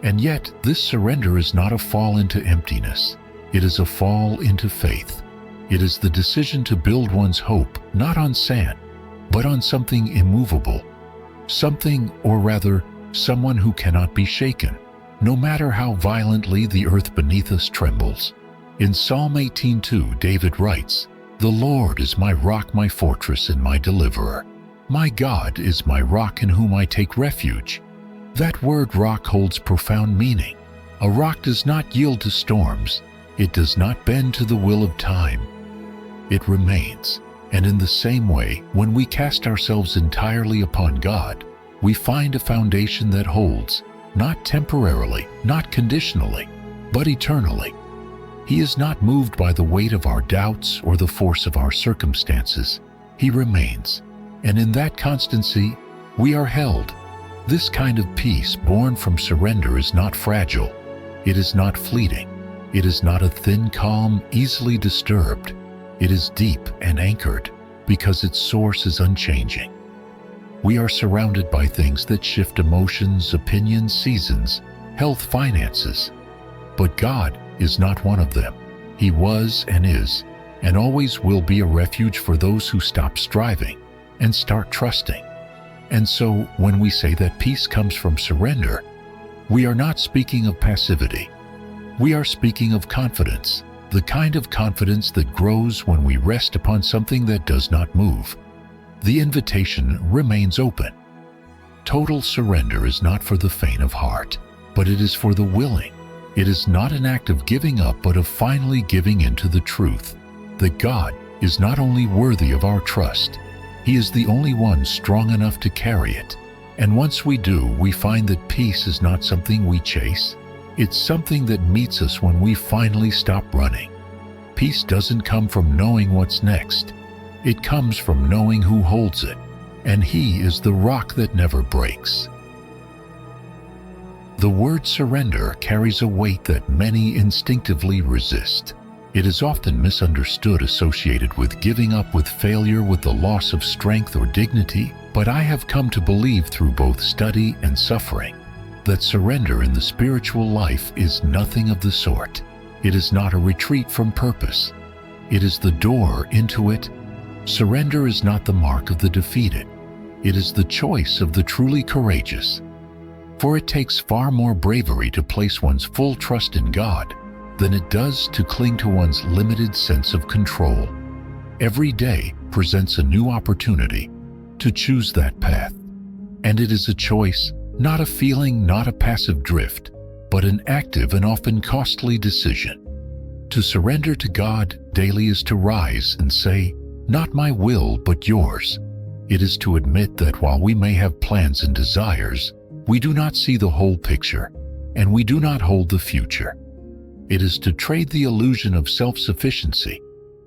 And yet, this surrender is not a fall into emptiness. It is a fall into faith. It is the decision to build one's hope, not on sand, but on something immovable. Something, or rather, someone who cannot be shaken, no matter how violently the earth beneath us trembles. In Psalm 18:2, David writes, "The Lord is my rock, my fortress, and my deliverer. My God is my rock in whom I take refuge." That word rock holds profound meaning. A rock does not yield to storms. It does not bend to the will of time. It remains. And in the same way, when we cast ourselves entirely upon God, we find a foundation that holds, not temporarily, not conditionally, but eternally. He is not moved by the weight of our doubts or the force of our circumstances. He remains. And in that constancy, we are held. This kind of peace born from surrender is not fragile. It is not fleeting. It is not a thin calm, easily disturbed. It is deep and anchored. because its source is unchanging. We are surrounded by things that shift emotions, opinions, seasons, health, finances. But God is not one of them. He was and is and always will be a refuge for those who stop striving and start trusting. And so, when we say that peace comes from surrender, we are not speaking of passivity. We are speaking of confidence, the kind of confidence that grows when we rest upon something that does not move. The invitation remains open. Total surrender is not for the faint of heart, but it is for the willing. It is not an act of giving up, but of finally giving into the truth that God is not only worthy of our trust, He is the only one strong enough to carry it. And once we do, we find that peace is not something we chase. It's something that meets us when we finally stop running. Peace doesn't come from knowing what's next. It comes from knowing who holds it, and He is the rock that never breaks. The word surrender carries a weight that many instinctively resist. It is often misunderstood, associated with giving up, with failure, with the loss of strength or dignity, but I have come to believe through both study and suffering that surrender in the spiritual life is nothing of the sort. It is not a retreat from purpose. It is the door into it. Surrender is not the mark of the defeated. It is the choice of the truly courageous. For it takes far more bravery to place one's full trust in God than it does to cling to one's limited sense of control. Every day presents a new opportunity to choose that path. And it is a choice, not a feeling, not a passive drift, but an active and often costly decision. To surrender to God daily is to rise and say, "Not my will, but yours." It is to admit that while we may have plans and desires, we do not see the whole picture, and we do not hold the future. It is to trade the illusion of self-sufficiency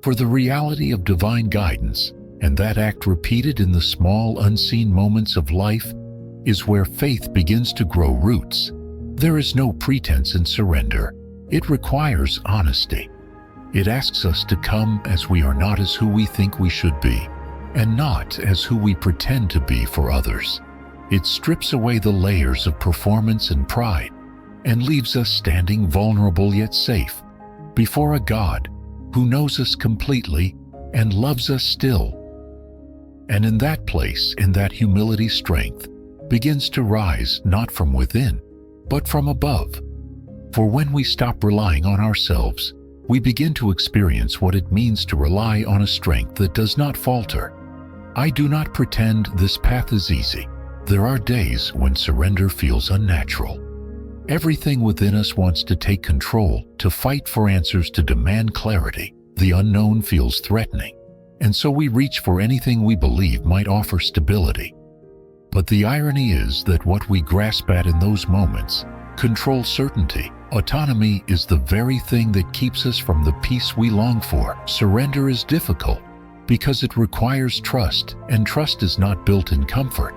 for the reality of divine guidance, and that act, repeated in the small, unseen moments of life, is where faith begins to grow roots. There is no pretense in surrender. It requires honesty. It asks us to come as we are, not as who we think we should be, and not as who we pretend to be for others. It strips away the layers of performance and pride and leaves us standing vulnerable yet safe before a God who knows us completely and loves us still. And in that place, in that humility, strength begins to rise not from within, but from above. For when we stop relying on ourselves, we begin to experience what it means to rely on a strength that does not falter. I do not pretend this path is easy. There are days when surrender feels unnatural. Everything within us wants to take control, to fight for answers, to demand clarity. The unknown feels threatening, and so we reach for anything we believe might offer stability. But the irony is that what we grasp at in those moments, control, certainty, autonomy, is the very thing that keeps us from the peace we long for. Surrender is difficult because it requires trust, and trust is not built in comfort.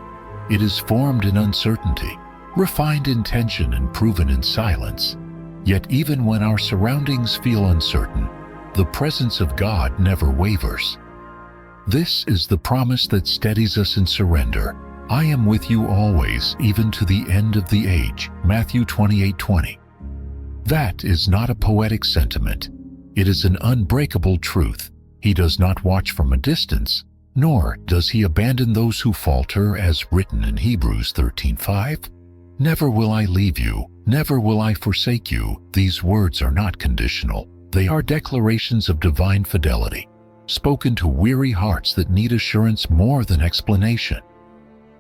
It is formed in uncertainty, refined in tension, and proven in silence. Yet even when our surroundings feel uncertain, the presence of God never wavers. This is the promise that steadies us in surrender. I am with you always, even to the end of the age. Matthew 28:20. That is not a poetic sentiment. It is an unbreakable truth. He does not watch from a distance, nor does He abandon those who falter, as written in Hebrews 13:5. Never will I leave you, never will I forsake you. These words are not conditional. They are declarations of divine fidelity, spoken to weary hearts that need assurance more than explanation.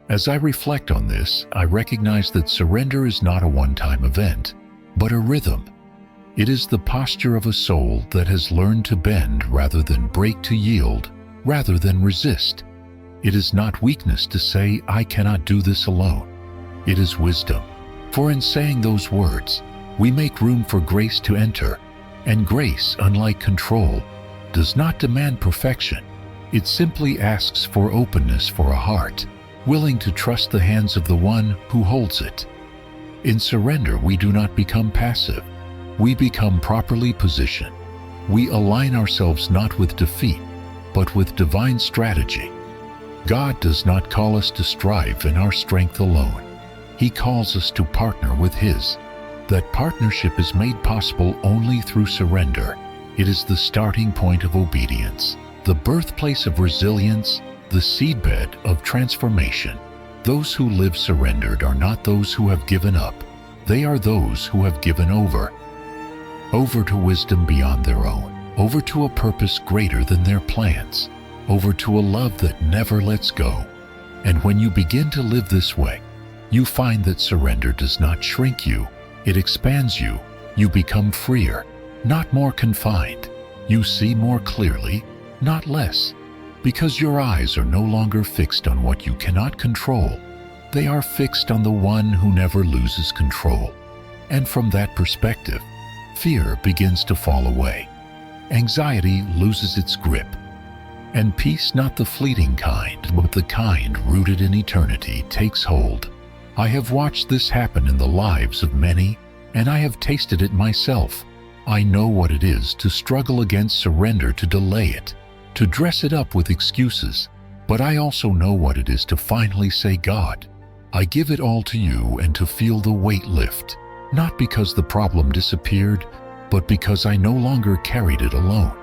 As I reflect on this, I recognize that surrender is not a one-time event, but a rhythm. It is the posture of a soul that has learned to bend rather than break, to yield rather than resist. It is not weakness to say, "I cannot do this alone." It is wisdom. For in saying those words, we make room for grace to enter, and grace, unlike control, does not demand perfection. It simply asks for openness, for a heart willing to trust the hands of the one who holds it. In surrender, we do not become passive. We become properly positioned. We align ourselves not with defeat, but with divine strategy. God does not call us to strive in our strength alone. He calls us to partner with His. That partnership is made possible only through surrender. It is the starting point of obedience, the birthplace of resilience, the seedbed of transformation. Those who live surrendered are not those who have given up. They are those who have given over. Over to wisdom beyond their own, over to a purpose greater than their plans, over to a love that never lets go. And when you begin to live this way, you find that surrender does not shrink you, it expands you. You become freer, not more confined. You see more clearly, not less, because your eyes are no longer fixed on what you cannot control. They are fixed on the one who never loses control. And from that perspective, fear begins to fall away. Anxiety loses its grip. And peace, not the fleeting kind, but the kind rooted in eternity, takes hold. I have watched this happen in the lives of many, and I have tasted it myself. I know what it is to struggle against surrender, to delay it, to dress it up with excuses. But I also know what it is to finally say, God, I give it all to you, and to feel the weight lift, not because the problem disappeared, but because I no longer carried it alone.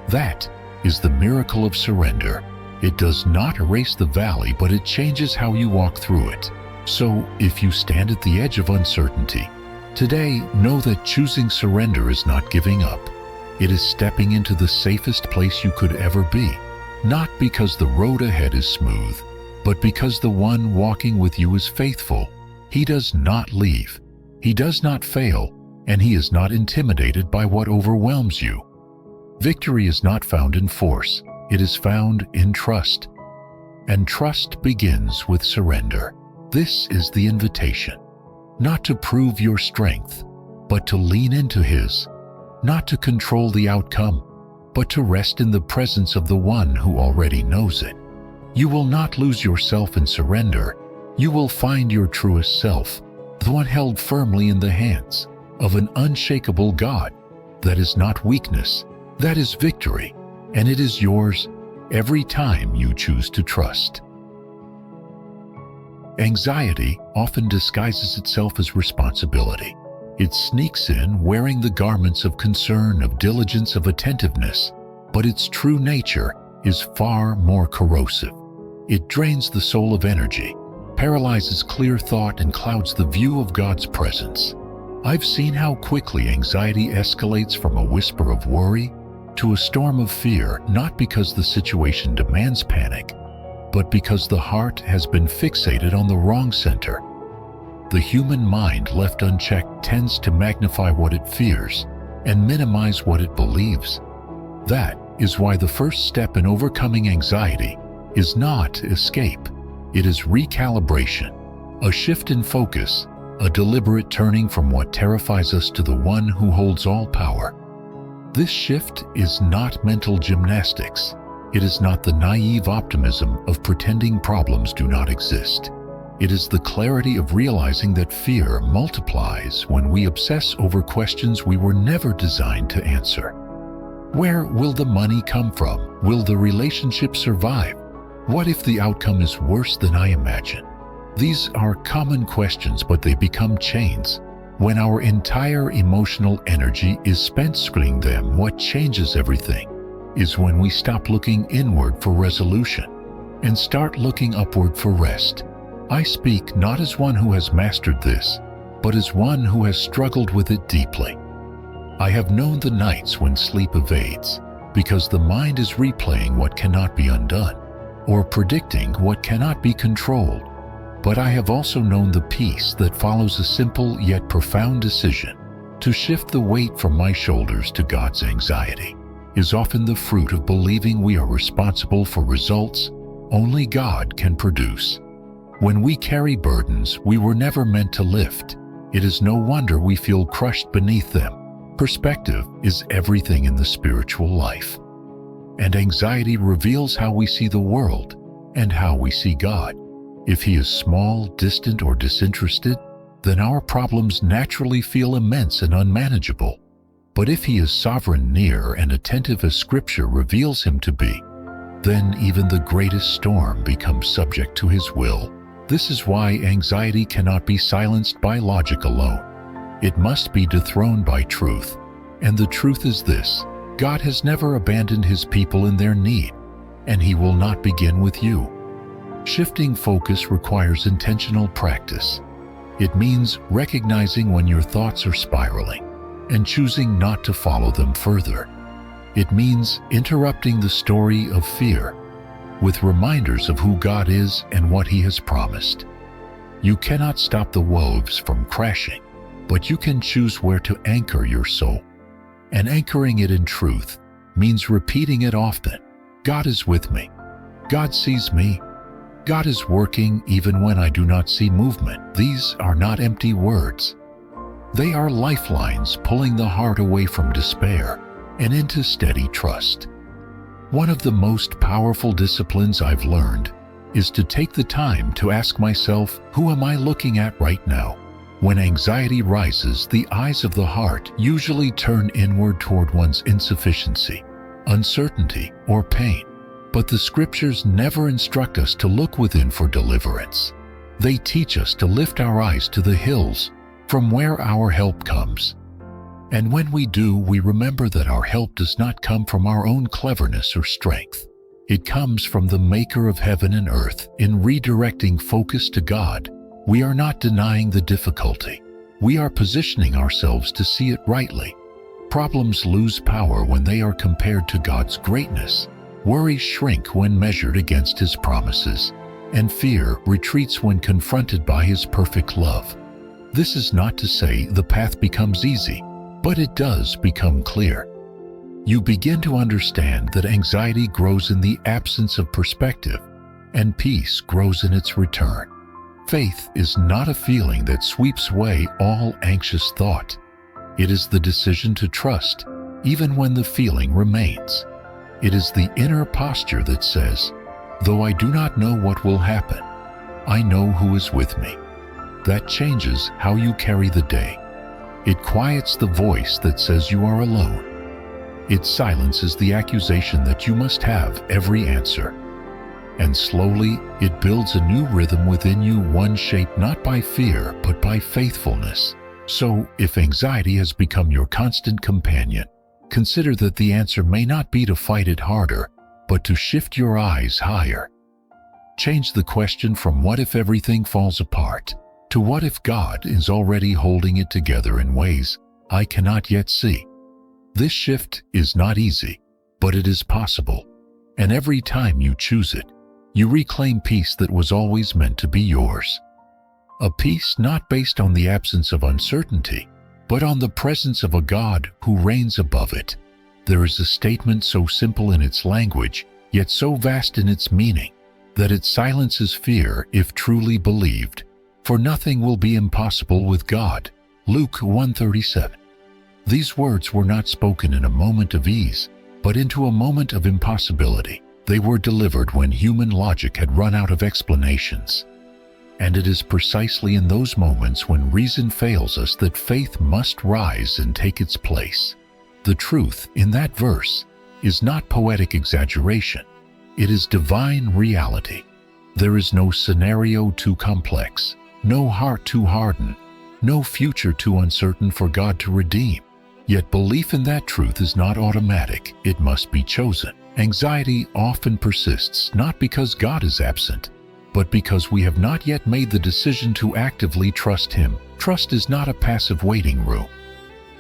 That is the miracle of surrender. It does not erase the valley, but it changes how you walk through it. So, if you stand at the edge of uncertainty, today know that choosing surrender is not giving up. It is stepping into the safest place you could ever be, not because the road ahead is smooth, but because the one walking with you is faithful. He does not leave. He does not fail, and He is not intimidated by what overwhelms you. Victory is not found in force. It is found in trust. And trust begins with surrender. This is the invitation. Not to prove your strength, but to lean into His. Not to control the outcome, but to rest in the presence of the one who already knows it. You will not lose yourself in surrender. You will find your truest self, the one held firmly in the hands of an unshakable God. That is not weakness, that is victory, and it is yours every time you choose to trust. Anxiety often disguises itself as responsibility. It sneaks in wearing the garments of concern, of diligence, of attentiveness, but its true nature is far more corrosive. It drains the soul of energy, paralyzes clear thought, and clouds the view of God's presence. I've seen how quickly anxiety escalates from a whisper of worry to a storm of fear, not because the situation demands panic, but because the heart has been fixated on the wrong center. The human mind left unchecked tends to magnify what it fears and minimize what it believes. That is why the first step in overcoming anxiety is not escape. It is recalibration, a shift in focus, a deliberate turning from what terrifies us to the one who holds all power. This shift is not mental gymnastics. It is not the naive optimism of pretending problems do not exist. It is the clarity of realizing that fear multiplies when we obsess over questions we were never designed to answer. Where will the money come from? Will the relationship survive? What if the outcome is worse than I imagine? These are common questions, but they become chains. When our entire emotional energy is spent screening them, what changes everything is when we stop looking inward for resolution and start looking upward for rest. I speak not as one who has mastered this, but as one who has struggled with it deeply. I have known the nights when sleep evades, because the mind is replaying what cannot be undone, or predicting what cannot be controlled. But I have also known the peace that follows a simple yet profound decision. To shift the weight from my shoulders to God's anxiety is often the fruit of believing we are responsible for results only God can produce. When we carry burdens we were never meant to lift, it is no wonder we feel crushed beneath them. Perspective is everything in the spiritual life. And anxiety reveals how we see the world and how we see God. If He is small, distant, or disinterested, then our problems naturally feel immense and unmanageable. But if he is sovereign, near, and attentive as Scripture reveals him to be, then even the greatest storm becomes subject to his will. This is why anxiety cannot be silenced by logic alone. It must be dethroned by truth. And the truth is this: God has never abandoned his people in their need, and he will not begin with you. Shifting focus requires intentional practice. It means recognizing when your thoughts are spiraling and choosing not to follow them further. It means interrupting the story of fear with reminders of who God is and what he has promised. You cannot stop the waves from crashing, but you can choose where to anchor your soul. And anchoring it in truth means repeating it often. God is with me. God sees me. God is working even when I do not see movement. These are not empty words. They are lifelines pulling the heart away from despair and into steady trust. One of the most powerful disciplines I've learned is to take the time to ask myself, who am I looking at right now? When anxiety rises, the eyes of the heart usually turn inward toward one's insufficiency, uncertainty, or pain. But the Scriptures never instruct us to look within for deliverance. They teach us to lift our eyes to the hills, from where our help comes. And when we do, we remember that our help does not come from our own cleverness or strength. It comes from the Maker of heaven and earth. In redirecting focus to God, we are not denying the difficulty. We are positioning ourselves to see it rightly. Problems lose power when they are compared to God's greatness. Worries shrink when measured against his promises, and fear retreats when confronted by his perfect love. This is not to say the path becomes easy, but it does become clear. You begin to understand that anxiety grows in the absence of perspective, and peace grows in its return. Faith is not a feeling that sweeps away all anxious thought. It is the decision to trust, even when the feeling remains. It is the inner posture that says, though I do not know what will happen, I know who is with me. That changes how you carry the day. It quiets the voice that says you are alone. It silences the accusation that you must have every answer. And slowly, it builds a new rhythm within you, one shaped not by fear, but by faithfulness. So, if anxiety has become your constant companion, consider that the answer may not be to fight it harder, but to shift your eyes higher. Change the question from what if everything falls apart to what if God is already holding it together in ways I cannot yet see. This shift is not easy, but it is possible. And every time you choose it, you reclaim peace that was always meant to be yours. A peace not based on the absence of uncertainty, but on the presence of a God who reigns above it. There is a statement so simple in its language, yet so vast in its meaning, that it silences fear if truly believed. For nothing will be impossible with God. Luke 1:37. These words were not spoken in a moment of ease, but into a moment of impossibility. They were delivered when human logic had run out of explanations. And it is precisely in those moments when reason fails us that faith must rise and take its place. The truth in that verse is not poetic exaggeration. It is divine reality. There is no scenario too complex, no heart too hardened, no future too uncertain for God to redeem. Yet belief in that truth is not automatic. It must be chosen. Anxiety often persists not because God is absent, but because we have not yet made the decision to actively trust Him. Trust is not a passive waiting room.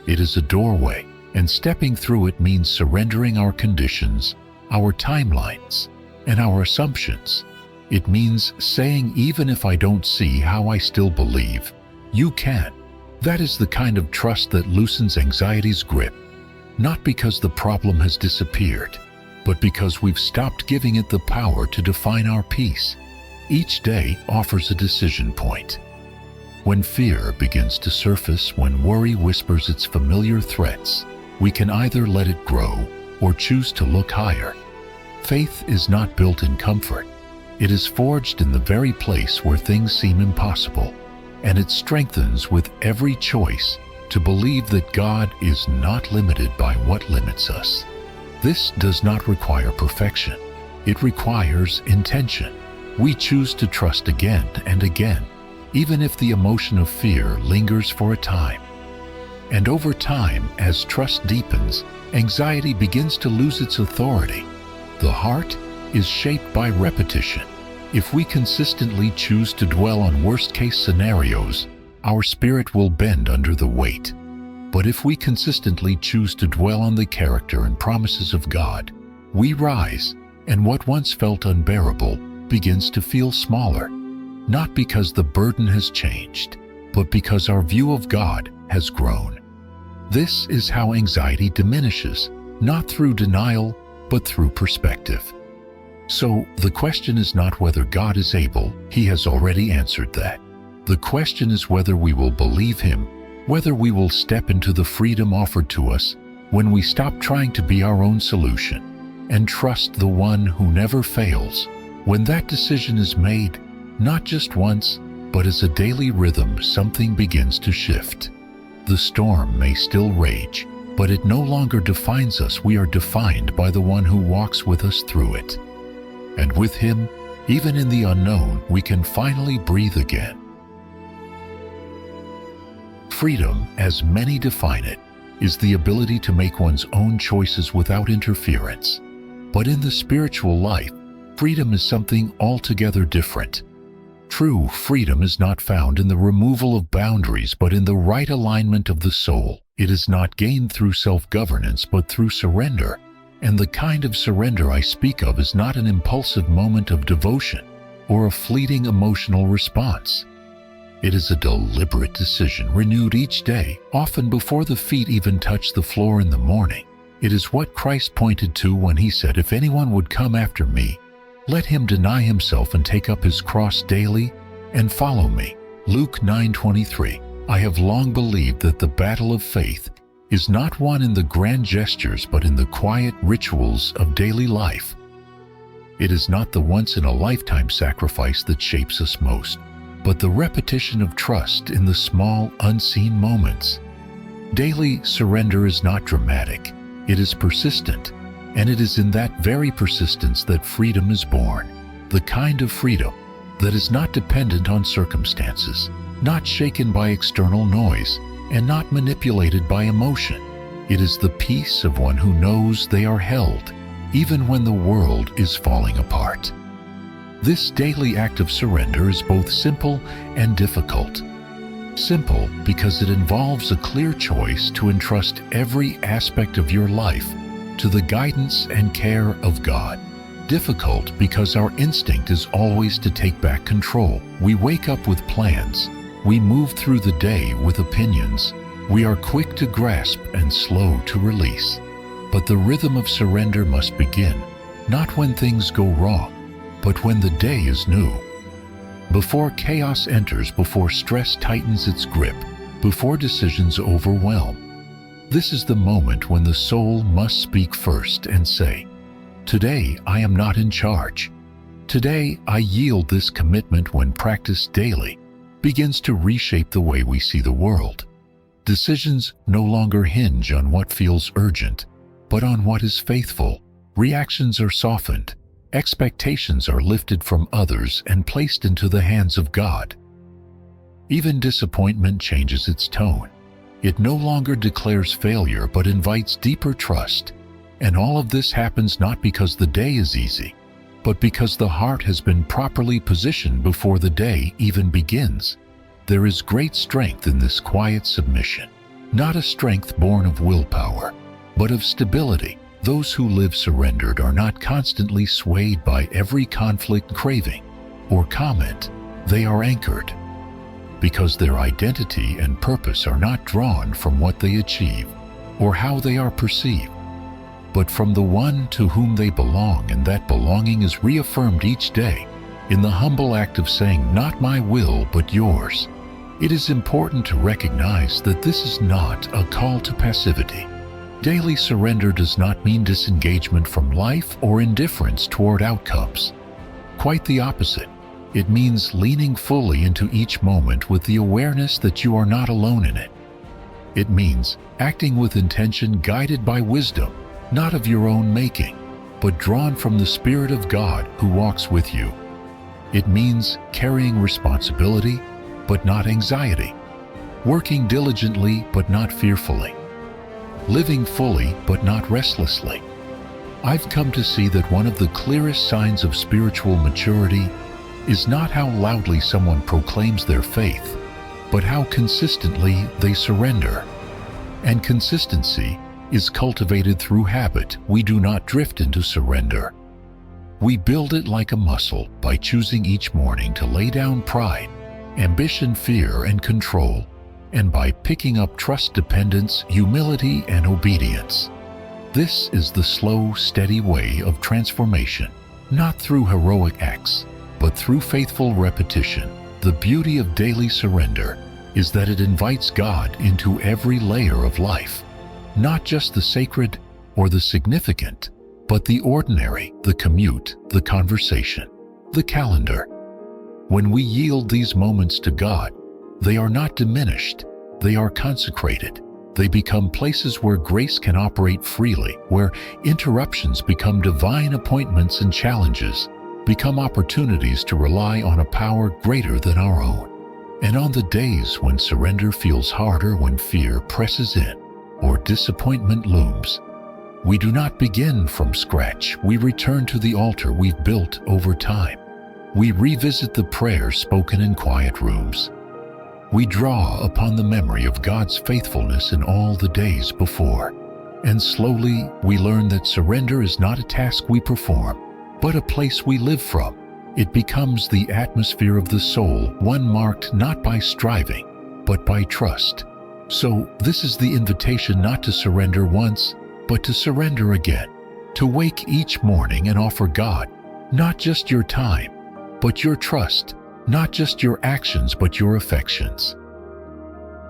It is a doorway, and stepping through it means surrendering our conditions, our timelines, and our assumptions. It means saying, even if I don't see how, I still believe. You can. That is the kind of trust that loosens anxiety's grip, not because the problem has disappeared, but because we've stopped giving it the power to define our peace. Each day offers a decision point. When fear begins to surface, when worry whispers its familiar threats, we can either let it grow or choose to look higher. Faith is not built in comfort. It is forged in the very place where things seem impossible, and it strengthens with every choice to believe that God is not limited by what limits us. This does not require perfection. It requires intention. We choose to trust again and again, even if the emotion of fear lingers for a time. And over time, as trust deepens, anxiety begins to lose its authority. The heart is shaped by repetition. If we consistently choose to dwell on worst-case scenarios, our spirit will bend under the weight. But if we consistently choose to dwell on the character and promises of God, we rise, and what once felt unbearable begins to feel smaller, not because the burden has changed, but because our view of God has grown. This is how anxiety diminishes, not through denial, but through perspective. So, the question is not whether God is able. He has already answered that. The question is whether we will believe Him, whether we will step into the freedom offered to us when we stop trying to be our own solution and trust the one who never fails. When that decision is made, not just once, but as a daily rhythm, something begins to shift. The storm may still rage, but it no longer defines us. We are defined by the one who walks with us through it. And with Him, even in the unknown, we can finally breathe again. Freedom, as many define it, is the ability to make one's own choices without interference. But in the spiritual life, freedom is something altogether different. True freedom is not found in the removal of boundaries, but in the right alignment of the soul. It is not gained through self-governance, but through surrender. And the kind of surrender I speak of is not an impulsive moment of devotion or a fleeting emotional response. It is a deliberate decision renewed each day, often before the feet even touch the floor in the morning. It is what Christ pointed to when He said, "If anyone would come after me, let him deny himself and take up his cross daily and follow me." Luke 9:23. I have long believed that the battle of faith is not won in the grand gestures, but in the quiet rituals of daily life. It is not the once-in-a-lifetime sacrifice that shapes us most, but the repetition of trust in the small, unseen moments. Daily surrender is not dramatic. It is persistent, and it is in that very persistence that freedom is born. The kind of freedom that is not dependent on circumstances, not shaken by external noise, and not manipulated by emotion. It is the peace of one who knows they are held, even when the world is falling apart. This daily act of surrender is both simple and difficult. Simple because it involves a clear choice to entrust every aspect of your life to the guidance and care of God. Difficult because our instinct is always to take back control. We wake up with plans. We move through the day with opinions. We are quick to grasp and slow to release. But the rhythm of surrender must begin, not when things go wrong, but when the day is new. Before chaos enters, before stress tightens its grip, before decisions overwhelm. This is the moment when the soul must speak first and say, "Today I am not in charge." Today I yield. This commitment, when practiced daily, begins to reshape the way we see the world. Decisions no longer hinge on what feels urgent, but on what is faithful. Reactions are softened. Expectations are lifted from others and placed into the hands of God. Even disappointment changes its tone. It no longer declares failure, but invites deeper trust. And all of this happens not because the day is easy, but because the heart has been properly positioned before the day even begins. There is great strength in this quiet submission, not a strength born of willpower, but of stability. Those who live surrendered are not constantly swayed by every conflict, craving, or comment. They are anchored, because their identity and purpose are not drawn from what they achieve or how they are perceived, but from the one to whom they belong, and that belonging is reaffirmed each day in the humble act of saying, "Not my will, but yours." It is important to recognize that this is not a call to passivity. Daily surrender does not mean disengagement from life or indifference toward outcomes. Quite the opposite. It means leaning fully into each moment with the awareness that you are not alone in it. It means acting with intention guided by wisdom, not of your own making, but drawn from the Spirit of God who walks with you. It means carrying responsibility, but not anxiety, working diligently, but not fearfully, living fully, but not restlessly. I've come to see that one of the clearest signs of spiritual maturity is not how loudly someone proclaims their faith, but how consistently they surrender. And consistency is cultivated through habit. We do not drift into surrender. We build it like a muscle by choosing each morning to lay down pride, ambition, fear, and control, and by picking up trust, dependence, humility, and obedience. This is the slow, steady way of transformation, not through heroic acts, but through faithful repetition. The beauty of daily surrender is that it invites God into every layer of life, not just the sacred or the significant, but the ordinary, the commute, the conversation, the calendar. When we yield these moments to God, they are not diminished, they are consecrated. They become places where grace can operate freely, where interruptions become divine appointments and challenges become opportunities to rely on a power greater than our own. And on the days when surrender feels harder, when fear presses in, or disappointment looms, we do not begin from scratch. We return to the altar we've built over time. We revisit the prayers spoken in quiet rooms. We draw upon the memory of God's faithfulness in all the days before. And slowly we learn that surrender is not a task we perform, but a place we live from. It becomes the atmosphere of the soul, one marked not by striving, but by trust. So this is the invitation not to surrender once, but to surrender again. To wake each morning and offer God not just your time, but your trust, not just your actions, but your affections.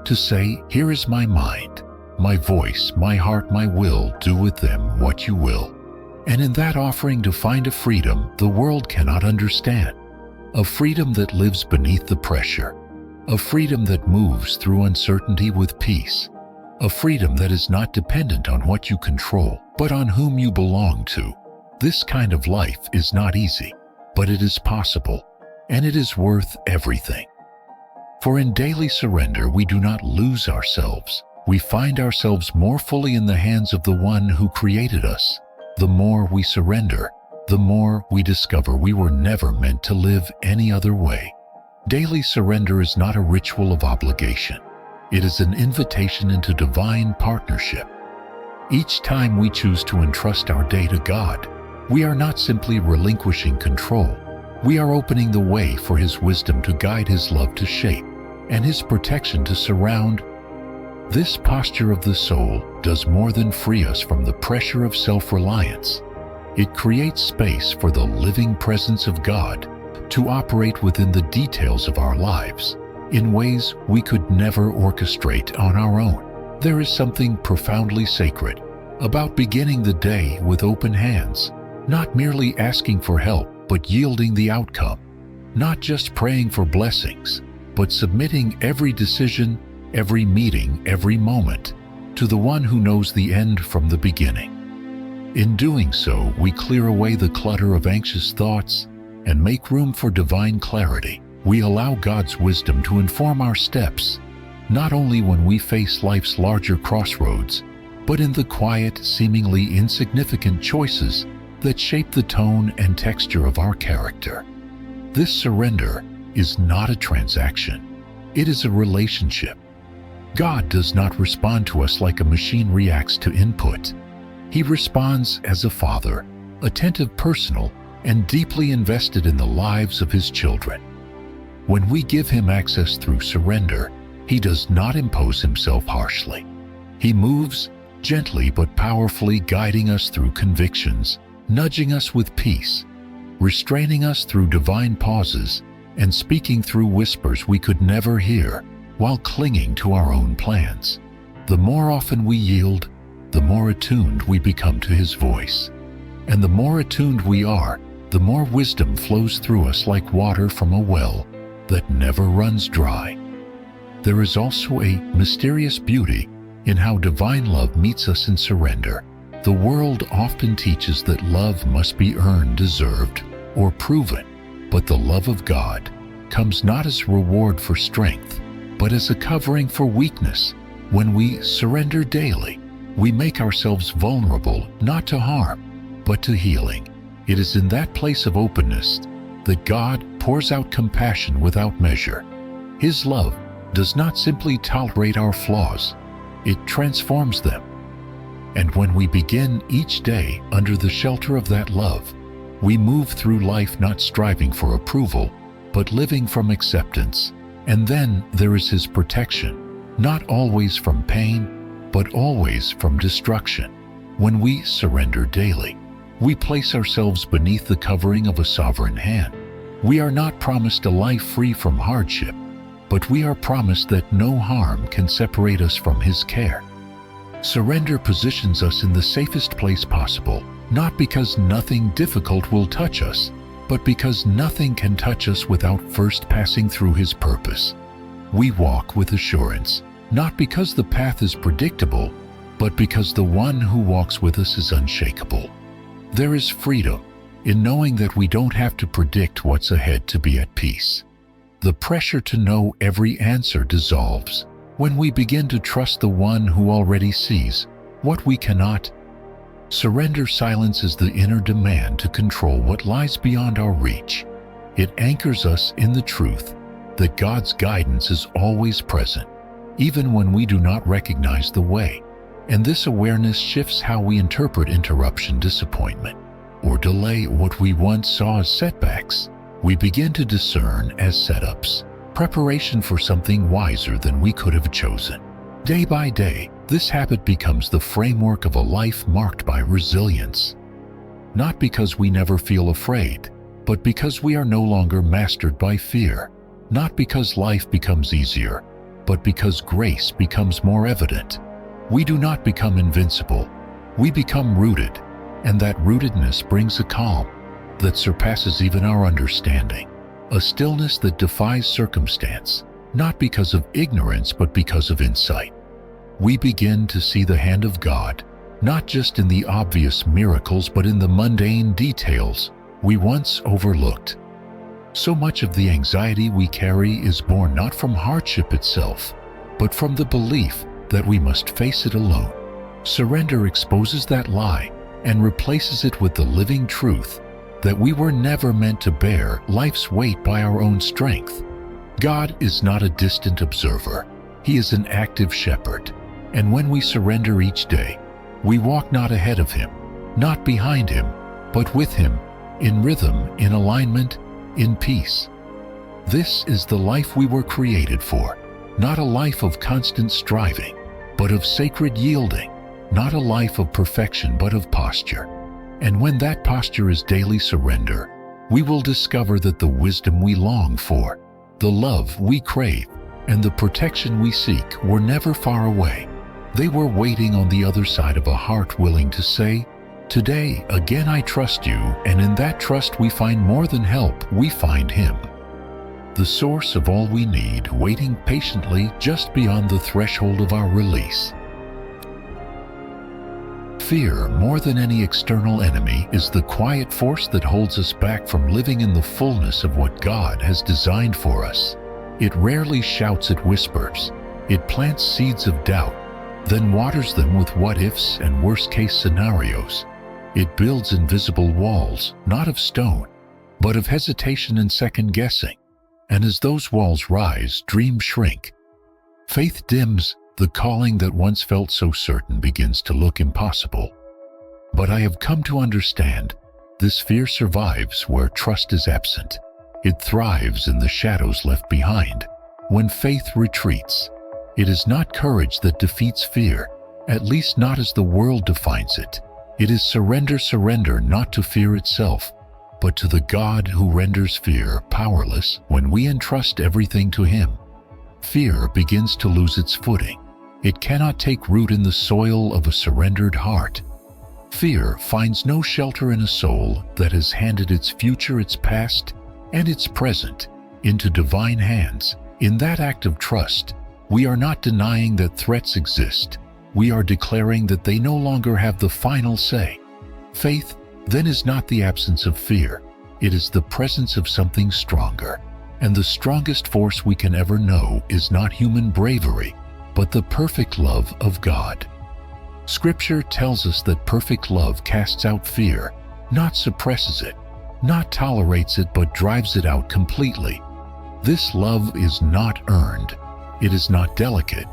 To say, here is my mind, my voice, my heart, my will, do with them what you will. And in that offering to find a freedom the world cannot understand, a freedom that lives beneath the pressure, a freedom that moves through uncertainty with peace, a freedom that is not dependent on what you control, but on whom you belong to. This kind of life is not easy, but it is possible, and it is worth everything. For in daily surrender we do not lose ourselves. We find ourselves more fully in the hands of the one who created us. The more we surrender, the more we discover we were never meant to live any other way. Daily surrender is not a ritual of obligation. It is an invitation into divine partnership. Each time we choose to entrust our day to God, we are not simply relinquishing control. We are opening the way for His wisdom to guide, His love to shape, and His protection to surround. This posture of the soul does more than free us from the pressure of self-reliance. It creates space for the living presence of God to operate within the details of our lives in ways we could never orchestrate on our own. There is something profoundly sacred about beginning the day with open hands, not merely asking for help, but yielding the outcome, not just praying for blessings, but submitting every decision, every meeting, every moment to the one who knows the end from the beginning. In doing so, we clear away the clutter of anxious thoughts and make room for divine clarity. We allow God's wisdom to inform our steps, not only when we face life's larger crossroads, but in the quiet, seemingly insignificant choices that shape the tone and texture of our character. This surrender is not a transaction. It is a relationship. God does not respond to us like a machine reacts to input. He responds as a father, attentive, personal, and deeply invested in the lives of His children. When we give Him access through surrender, He does not impose Himself harshly. He moves gently but powerfully, guiding us through convictions, nudging us with peace, restraining us through divine pauses, and speaking through whispers we could never hear while clinging to our own plans. The more often we yield, the more attuned we become to His voice. And the more attuned we are, the more wisdom flows through us like water from a well that never runs dry. There is also a mysterious beauty in how divine love meets us in surrender. The world often teaches that love must be earned, deserved, or proven, but the love of God comes not as reward for strength, but as a covering for weakness. When we surrender daily, we make ourselves vulnerable not to harm, but to healing. It is in that place of openness that God pours out compassion without measure. His love does not simply tolerate our flaws, it transforms them. And when we begin each day under the shelter of that love, we move through life not striving for approval, but living from acceptance. And then there is His protection, not always from pain, but always from destruction. When we surrender daily, we place ourselves beneath the covering of a sovereign hand. We are not promised a life free from hardship, but we are promised that no harm can separate us from His care. Surrender positions us in the safest place possible, not because nothing difficult will touch us, but because nothing can touch us without first passing through His purpose. We walk with assurance, not because the path is predictable, but because the one who walks with us is unshakable. There is freedom in knowing that we don't have to predict what's ahead to be at peace. The pressure to know every answer dissolves when we begin to trust the one who already sees what we cannot. Surrender silences the inner demand to control what lies beyond our reach. It anchors us in the truth that God's guidance is always present, even when we do not recognize the way. And this awareness shifts how we interpret interruption, disappointment, or delay. What we once saw as setbacks, we begin to discern as setups, preparation for something wiser than we could have chosen. Day by day, this habit becomes the framework of a life marked by resilience. Not because we never feel afraid, but because we are no longer mastered by fear. Not because life becomes easier, but because grace becomes more evident. We do not become invincible, we become rooted, and that rootedness brings a calm that surpasses even our understanding. A stillness that defies circumstance, not because of ignorance but because of insight. We begin to see the hand of God, not just in the obvious miracles but in the mundane details we once overlooked. So much of the anxiety we carry is born not from hardship itself, but from the belief that we must face it alone. Surrender exposes that lie and replaces it with the living truth that we were never meant to bear life's weight by our own strength. God is not a distant observer. He is an active shepherd. And when we surrender each day, we walk not ahead of Him, not behind Him, but with Him, in rhythm, in alignment, in peace. This is the life we were created for, not a life of constant striving, but of sacred yielding, not a life of perfection but of posture. And when that posture is daily surrender, we will discover that the wisdom we long for, the love we crave, and the protection we seek were never far away. They were waiting on the other side of a heart willing to say, "Today, again I trust you," and in that trust we find more than help, we find Him. The source of all we need, waiting patiently just beyond the threshold of our release. Fear, more than any external enemy, is the quiet force that holds us back from living in the fullness of what God has designed for us. It rarely shouts, it whispers. It plants seeds of doubt, then waters them with what-ifs and worst-case scenarios. It builds invisible walls, not of stone, but of hesitation and second-guessing. And as those walls rise, dreams shrink. Faith dims. The calling that once felt so certain begins to look impossible. But I have come to understand, this fear survives where trust is absent. It thrives in the shadows left behind. When faith retreats, it is not courage that defeats fear, at least not as the world defines it. It is surrender not to fear itself, but to the God who renders fear powerless when we entrust everything to Him. Fear begins to lose its footing. It cannot take root in the soil of a surrendered heart. Fear finds no shelter in a soul that has handed its future, its past, and its present into divine hands. In that act of trust, we are not denying that threats exist. we are declaring that they no longer have the final say. Faith, then, is not the absence of fear. It is the presence of something stronger. And the strongest force we can ever know is not human bravery, but the perfect love of God. Scripture tells us that perfect love casts out fear, not suppresses it, not tolerates it, but drives it out completely. This love is not earned. It is not delicate.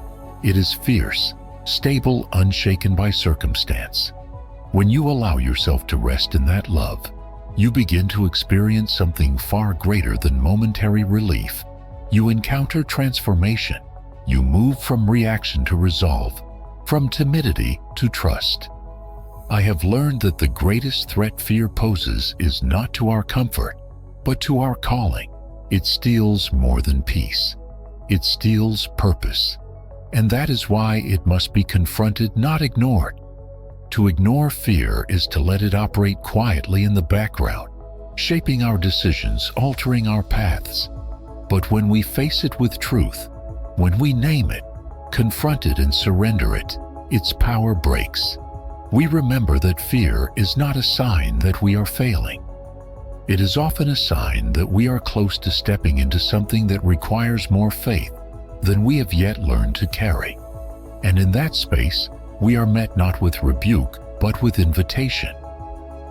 It is fierce, stable, unshaken by circumstance. When you allow yourself to rest in that love, you begin to experience something far greater than momentary relief. You encounter transformation. You move from reaction to resolve, from timidity to trust. I have learned that the greatest threat fear poses is not to our comfort, but to our calling. It steals more than peace. It steals purpose. And that is why it must be confronted, not ignored. To ignore fear is to let it operate quietly in the background, shaping our decisions, altering our paths. But when we face it with truth, when we name it, confront it, and surrender it, its power breaks. We remember that fear is not a sign that we are failing. It is often a sign that we are close to stepping into something that requires more faith than we have yet learned to carry. And in that space, we are met not with rebuke, but with invitation.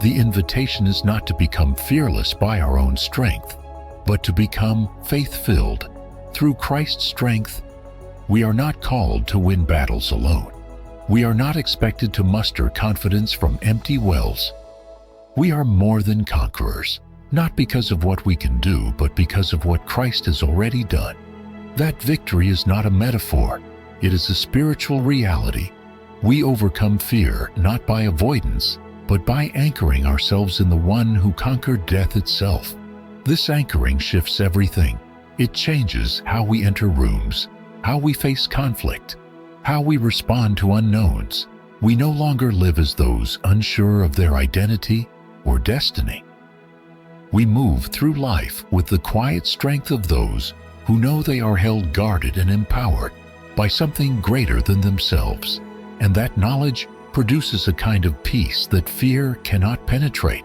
The invitation is not to become fearless by our own strength, but to become faith-filled through Christ's strength. We are not called to win battles alone. We are not expected to muster confidence from empty wells. We are more than conquerors, not because of what we can do, but because of what Christ has already done. That victory is not a metaphor. It is a spiritual reality. We overcome fear not by avoidance, but by anchoring ourselves in the one who conquered death itself. This anchoring shifts everything. It changes how we enter rooms, how we face conflict, how we respond to unknowns. We no longer live as those unsure of their identity or destiny. We move through life with the quiet strength of those who know they are held guarded and empowered by something greater than themselves. And that knowledge produces a kind of peace that fear cannot penetrate,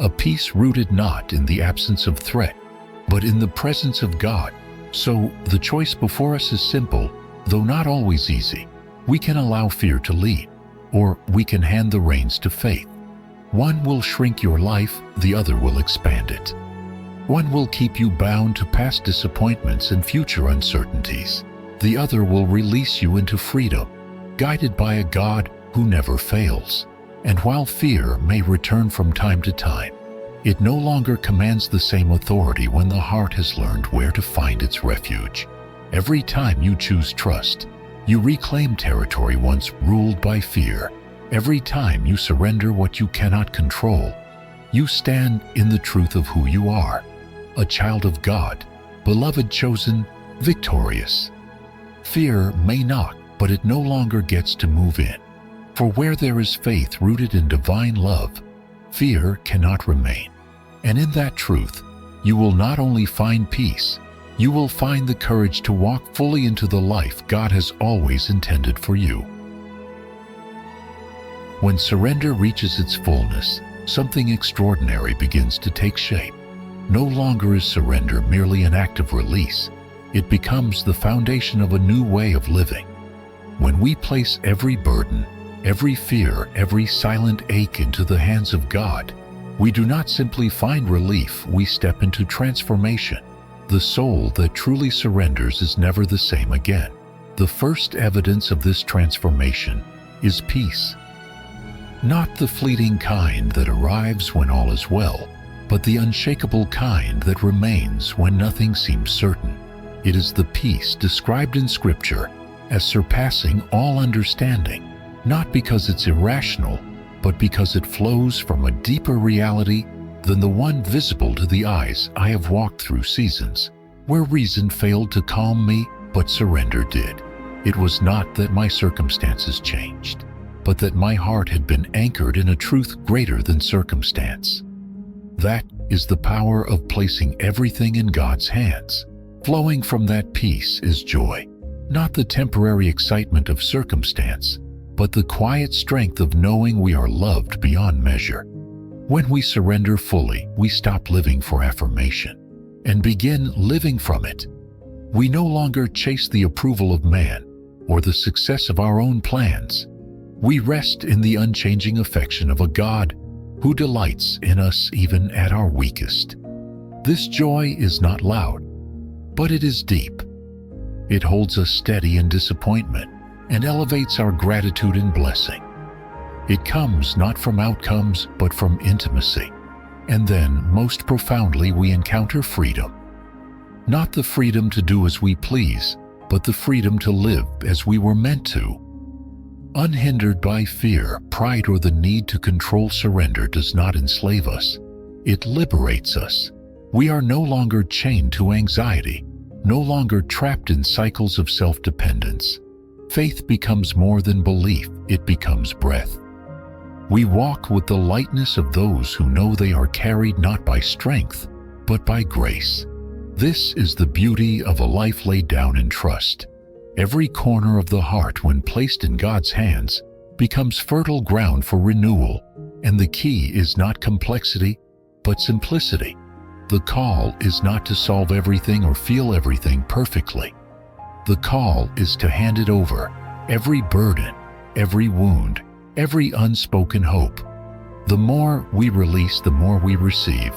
a peace rooted not in the absence of threat, but in the presence of God. So the choice before us is simple, though not always easy. We can allow fear to lead, or we can hand the reins to faith. One will shrink your life, the other will expand it. One will keep you bound to past disappointments and future uncertainties. The other will release you into freedom, guided by a God who never fails. And while fear may return from time to time, it no longer commands the same authority when the heart has learned where to find its refuge. Every time you choose trust, you reclaim territory once ruled by fear. Every time you surrender what you cannot control, you stand in the truth of who you are, a child of God, beloved, chosen, victorious. Fear may knock, but it no longer gets to move in. For where there is faith rooted in divine love, fear cannot remain. And in that truth, you will not only find peace, you will find the courage to walk fully into the life God has always intended for you. When surrender reaches its fullness, something extraordinary begins to take shape. No longer is surrender merely an act of release. It becomes the foundation of a new way of living. When we place every burden, every fear, every silent ache into the hands of God, we do not simply find relief, we step into transformation. The soul that truly surrenders is never the same again. The first evidence of this transformation is peace. Not the fleeting kind that arrives when all is well, but the unshakable kind that remains when nothing seems certain. It is the peace described in Scripture as surpassing all understanding, not because it's irrational, but because it flows from a deeper reality than the one visible to the eyes. I have walked through seasons where reason failed to calm me, but surrender did. It was not that my circumstances changed, but that my heart had been anchored in a truth greater than circumstance. That is the power of placing everything in God's hands. Flowing from that peace is joy, not the temporary excitement of circumstance, but the quiet strength of knowing we are loved beyond measure. When we surrender fully, we stop living for affirmation and begin living from it. We no longer chase the approval of man or the success of our own plans. We rest in the unchanging affection of a God who delights in us even at our weakest. This joy is not loud, but it is deep. It holds us steady in disappointment and elevates our gratitude and blessing. It comes not from outcomes, but from intimacy. And then, most profoundly, we encounter freedom. Not the freedom to do as we please, but the freedom to live as we were meant to. Unhindered by fear, pride, or the need to control, surrender does not enslave us. It liberates us. We are no longer chained to anxiety, no longer trapped in cycles of self-dependence. Faith becomes more than belief, it becomes breath. We walk with the lightness of those who know they are carried not by strength, but by grace. This is the beauty of a life laid down in trust. Every corner of the heart, when placed in God's hands, becomes fertile ground for renewal, and the key is not complexity, but simplicity. The call is not to solve everything or feel everything perfectly. The call is to hand it over, every burden, every wound, every unspoken hope. The more we release, the more we receive.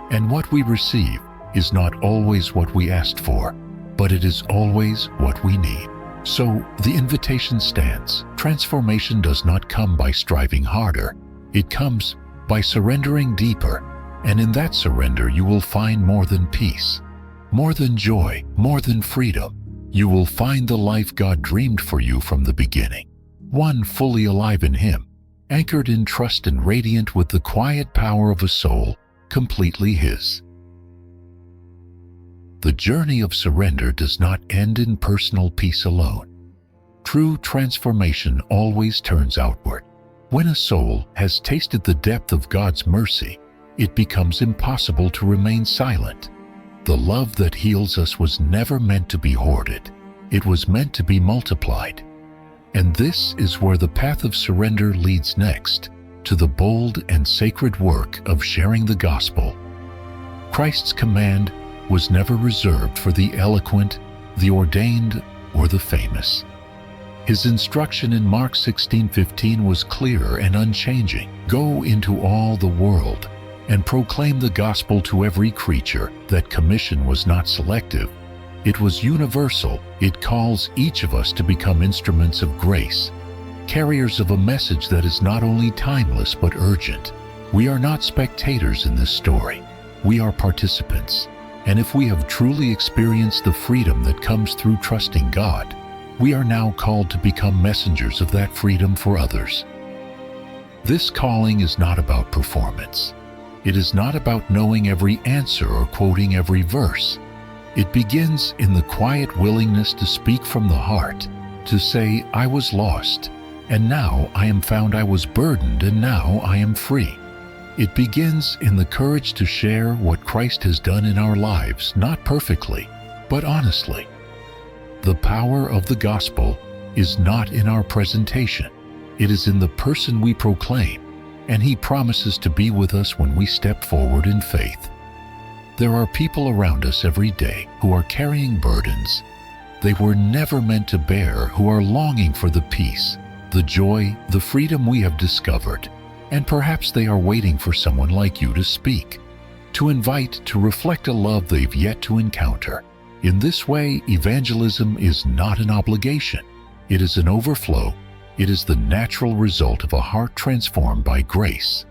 And what we receive is not always what we asked for, but it is always what we need. So the invitation stands. Transformation does not come by striving harder. It comes by surrendering deeper. And in that surrender, you will find more than peace, more than joy, more than freedom. You will find the life God dreamed for you from the beginning. One fully alive in Him, anchored in trust and radiant with the quiet power of a soul completely His. The journey of surrender does not end in personal peace alone. True transformation always turns outward. When a soul has tasted the depth of God's mercy, it becomes impossible to remain silent. The love that heals us was never meant to be hoarded. It was meant to be multiplied. And this is where the path of surrender leads next, to the bold and sacred work of sharing the gospel. Christ's command was never reserved for the eloquent, the ordained, or the famous. His instruction in Mark 16:15 was clear and unchanging. Go into all the world and proclaim the gospel to every creature. That commission was not selective. It was universal. It calls each of us to become instruments of grace, carriers of a message that is not only timeless but urgent. We are not spectators in this story. We are participants. And if we have truly experienced the freedom that comes through trusting God, we are now called to become messengers of that freedom for others. This calling is not about performance. It is not about knowing every answer or quoting every verse. It begins in the quiet willingness to speak from the heart, to say, I was lost, and now I am found. I was burdened, and now I am free. It begins in the courage to share what Christ has done in our lives, not perfectly, but honestly. The power of the gospel is not in our presentation. It is in the person we proclaim, and He promises to be with us when we step forward in faith. There are people around us every day who are carrying burdens they were never meant to bear, who are longing for the peace, the joy, the freedom we have discovered. And perhaps they are waiting for someone like you to speak, to invite, to reflect a love they've yet to encounter. In this way, evangelism is not an obligation. It is an overflow. It is the natural result of a heart transformed by grace.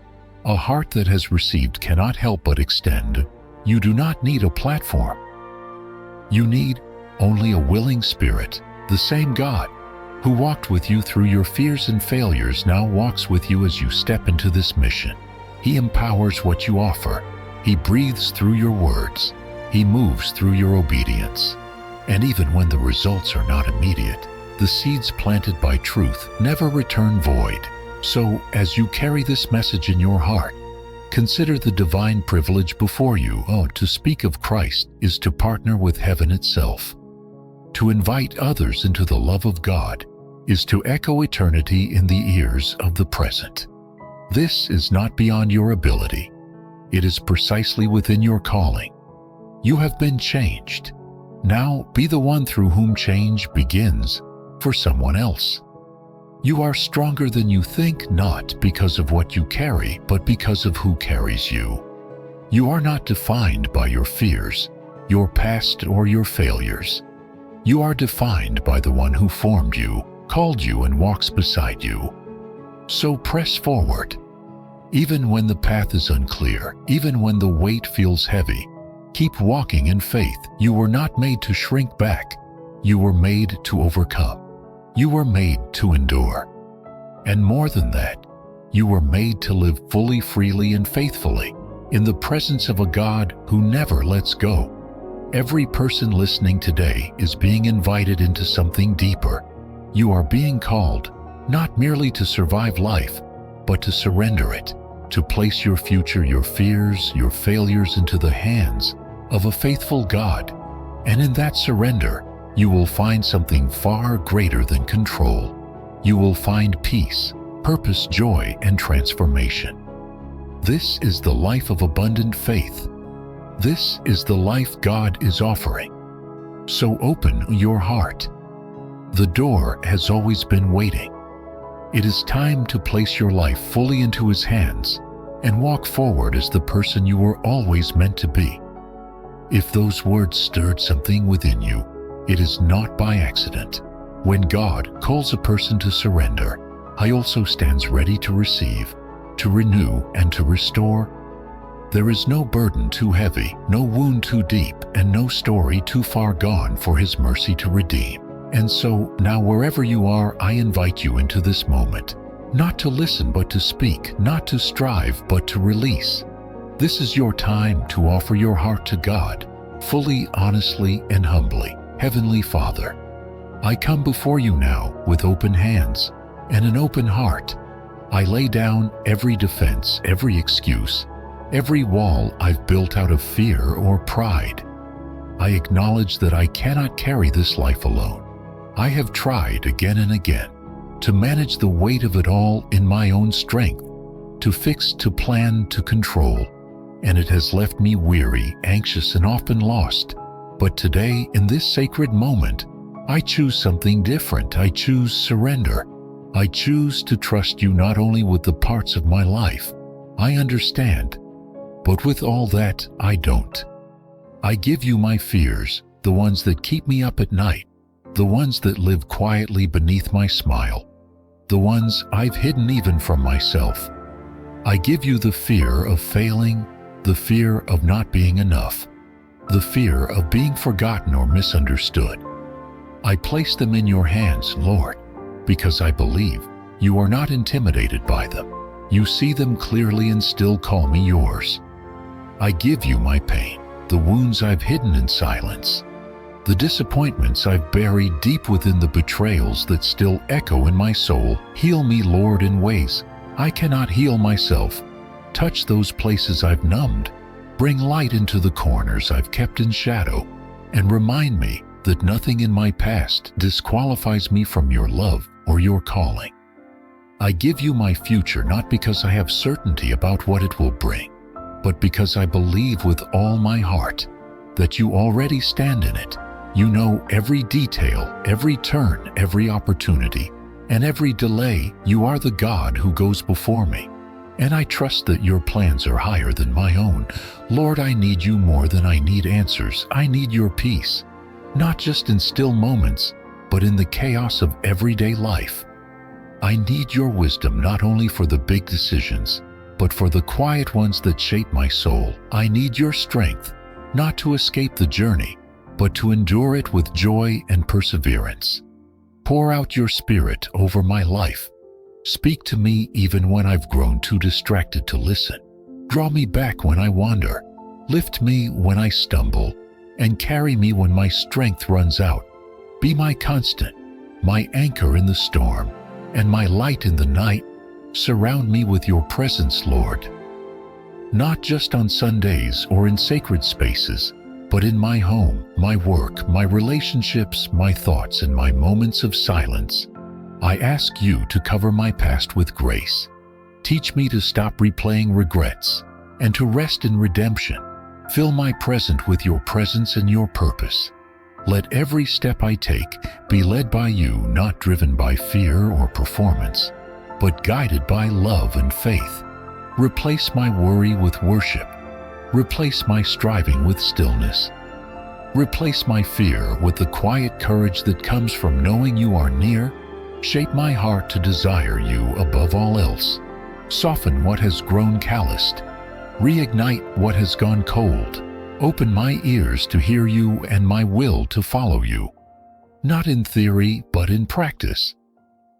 A heart that has received cannot help but extend. You do not need a platform. You need only a willing spirit. The same God who walked with you through your fears and failures now walks with you as you step into this mission. He empowers what you offer. He breathes through your words. He moves through your obedience. And even when the results are not immediate, the seeds planted by truth never return void. So, as you carry this message in your heart, consider the divine privilege before you. To speak of Christ is to partner with heaven itself, to invite others into the love of God, is to echo eternity in the ears of the present. This is not beyond your ability. It is precisely within your calling. You have been changed. Now be the one through whom change begins for someone else. You are stronger than you think, not because of what you carry, but because of who carries you. You are not defined by your fears, your past, or your failures. You are defined by the one who formed you, called you, and walks beside you. So press forward. Even when the path is unclear, even when the weight feels heavy, keep walking in faith. You were not made to shrink back. You were made to overcome. You were made to endure. And more than that, you were made to live fully, freely, and faithfully in the presence of a God who never lets go. Every person listening today is being invited into something deeper. You are being called not merely to survive life, but to surrender it, to place your future, your fears, your failures into the hands of a faithful God. And in that surrender, you will find something far greater than control. You will find peace, purpose, joy, and transformation. This is the life of abundant faith. This is the life God is offering. So open your heart. The door has always been waiting. It is time to place your life fully into His hands and walk forward as the person you were always meant to be. If those words stirred something within you, it is not by accident. When God calls a person to surrender, He also stands ready to receive, to renew, and to restore. There is no burden too heavy, no wound too deep, and no story too far gone for His mercy to redeem. And so, now wherever you are, I invite you into this moment, not to listen but to speak, not to strive but to release. This is your time to offer your heart to God, fully, honestly, and humbly. Heavenly Father, I come before you now with open hands and an open heart. I lay down every defense, every excuse, every wall I've built out of fear or pride. I acknowledge that I cannot carry this life alone. I have tried again and again to manage the weight of it all in my own strength, to fix, to plan, to control, and it has left me weary, anxious, and often lost. But today, in this sacred moment, I choose something different. I choose surrender. I choose to trust you not only with the parts of my life I understand, but with all that I don't. I give you my fears, the ones that keep me up at night, the ones that live quietly beneath my smile, the ones I've hidden even from myself. I give you the fear of failing, the fear of not being enough, the fear of being forgotten or misunderstood. I place them in your hands, Lord, because I believe you are not intimidated by them. You see them clearly and still call me yours. I give you my pain, the wounds I've hidden in silence, the disappointments I've buried deep within, the betrayals that still echo in my soul. Heal me, Lord, in ways I cannot heal myself. Touch those places I've numbed. Bring light into the corners I've kept in shadow, and remind me that nothing in my past disqualifies me from your love or your calling. I give you my future not because I have certainty about what it will bring, but because I believe with all my heart that you already stand in it. You know every detail, every turn, every opportunity, and every delay. You are the God who goes before me, and I trust that your plans are higher than my own. Lord, I need you more than I need answers. I need your peace, not just in still moments, but in the chaos of everyday life. I need your wisdom not only for the big decisions, but for the quiet ones that shape my soul. I need your strength, not to escape the journey, but to endure it with joy and perseverance. Pour out your Spirit over my life. Speak to me even when I've grown too distracted to listen. Draw me back when I wander. Lift me when I stumble, and carry me when my strength runs out. Be my constant, my anchor in the storm, and my light in the night. Surround me with your presence, Lord. Not just on Sundays or in sacred spaces, but in my home, my work, my relationships, my thoughts, and my moments of silence. I ask you to cover my past with grace. Teach me to stop replaying regrets and to rest in redemption. Fill my present with your presence and your purpose. Let every step I take be led by you, not driven by fear or performance, but guided by love and faith. Replace my worry with worship. Replace my striving with stillness. Replace my fear with the quiet courage that comes from knowing you are near. Shape my heart to desire you above all else. Soften what has grown calloused. Reignite what has gone cold. Open my ears to hear you and my will to follow you. Not in theory, but in practice.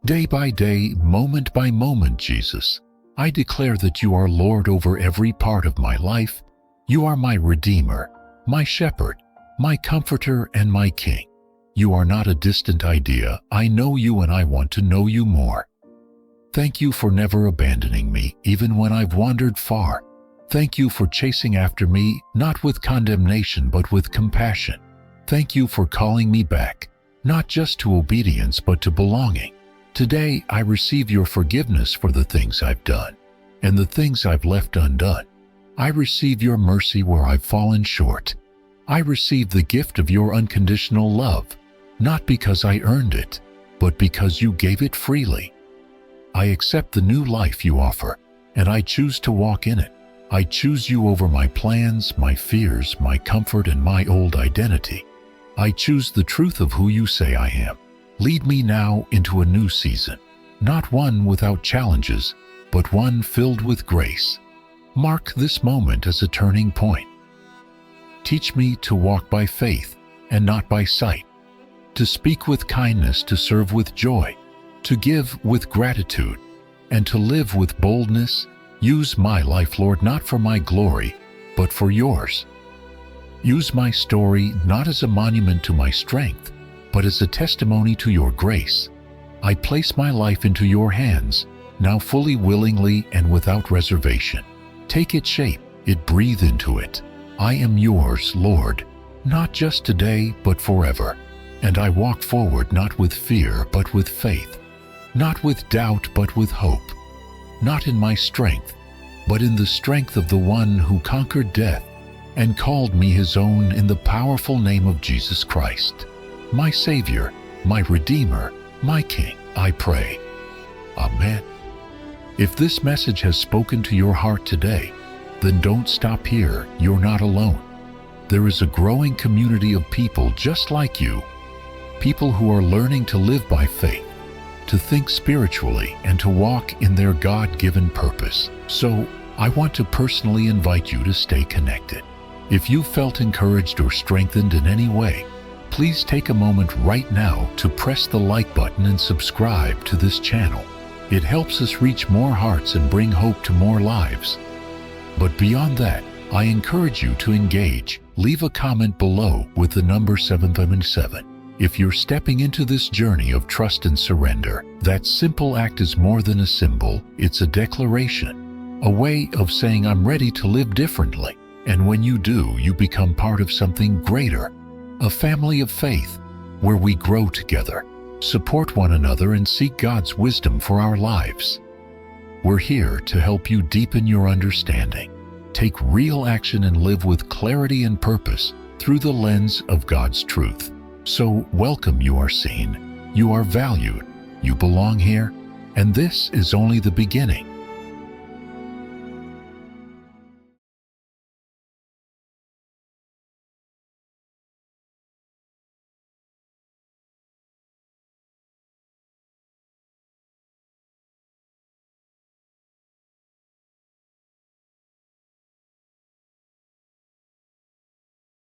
Day by day, moment by moment, Jesus, I declare that you are Lord over every part of my life. You are my Redeemer, my Shepherd, my Comforter, and my King. You are not a distant idea. I know you and I want to know you more. Thank you for never abandoning me, even when I've wandered far. Thank you for chasing after me, not with condemnation but with compassion. Thank you for calling me back, not just to obedience but to belonging. Today I receive your forgiveness for the things I've done and the things I've left undone. I receive your mercy where I've fallen short. I receive the gift of your unconditional love, not because I earned it, but because you gave it freely. I accept the new life you offer, and I choose to walk in it. I choose you over my plans, my fears, my comfort, and my old identity. I choose the truth of who you say I am. Lead me now into a new season, not one without challenges, but one filled with grace. Mark this moment as a turning point. Teach me to walk by faith and not by sight, to speak with kindness, to serve with joy, to give with gratitude, and to live with boldness. Use my life, Lord, not for my glory, but for yours. Use my story not as a monument to my strength, but as a testimony to your grace. I place my life into your hands, now fully, willingly, and without reservation. Take it, shape it, breathe into it. I am yours, Lord, not just today, but forever. And I walk forward not with fear, but with faith, not with doubt, but with hope. Not in my strength, but in the strength of the one who conquered death and called me his own, in the powerful name of Jesus Christ, my Savior, my Redeemer, my King, I pray. Amen. If this message has spoken to your heart today, then don't stop here. You're not alone. There is a growing community of people just like you, people who are learning to live by faith, to think spiritually, and to walk in their God-given purpose. So, I want to personally invite you to stay connected. If you felt encouraged or strengthened in any way, please take a moment right now to press the like button and subscribe to this channel. It helps us reach more hearts and bring hope to more lives. But beyond that, I encourage you to engage. Leave a comment below with the number 777. If you're stepping into this journey of trust and surrender, that simple act is more than a symbol. It's a declaration, a way of saying, I'm ready to live differently. And when you do, you become part of something greater, a family of faith, where we grow together, support one another, and seek God's wisdom for our lives. We're here to help you deepen your understanding, take real action, and live with clarity and purpose through the lens of God's truth. So, welcome. You are seen, you are valued, you belong here, and this is only the beginning.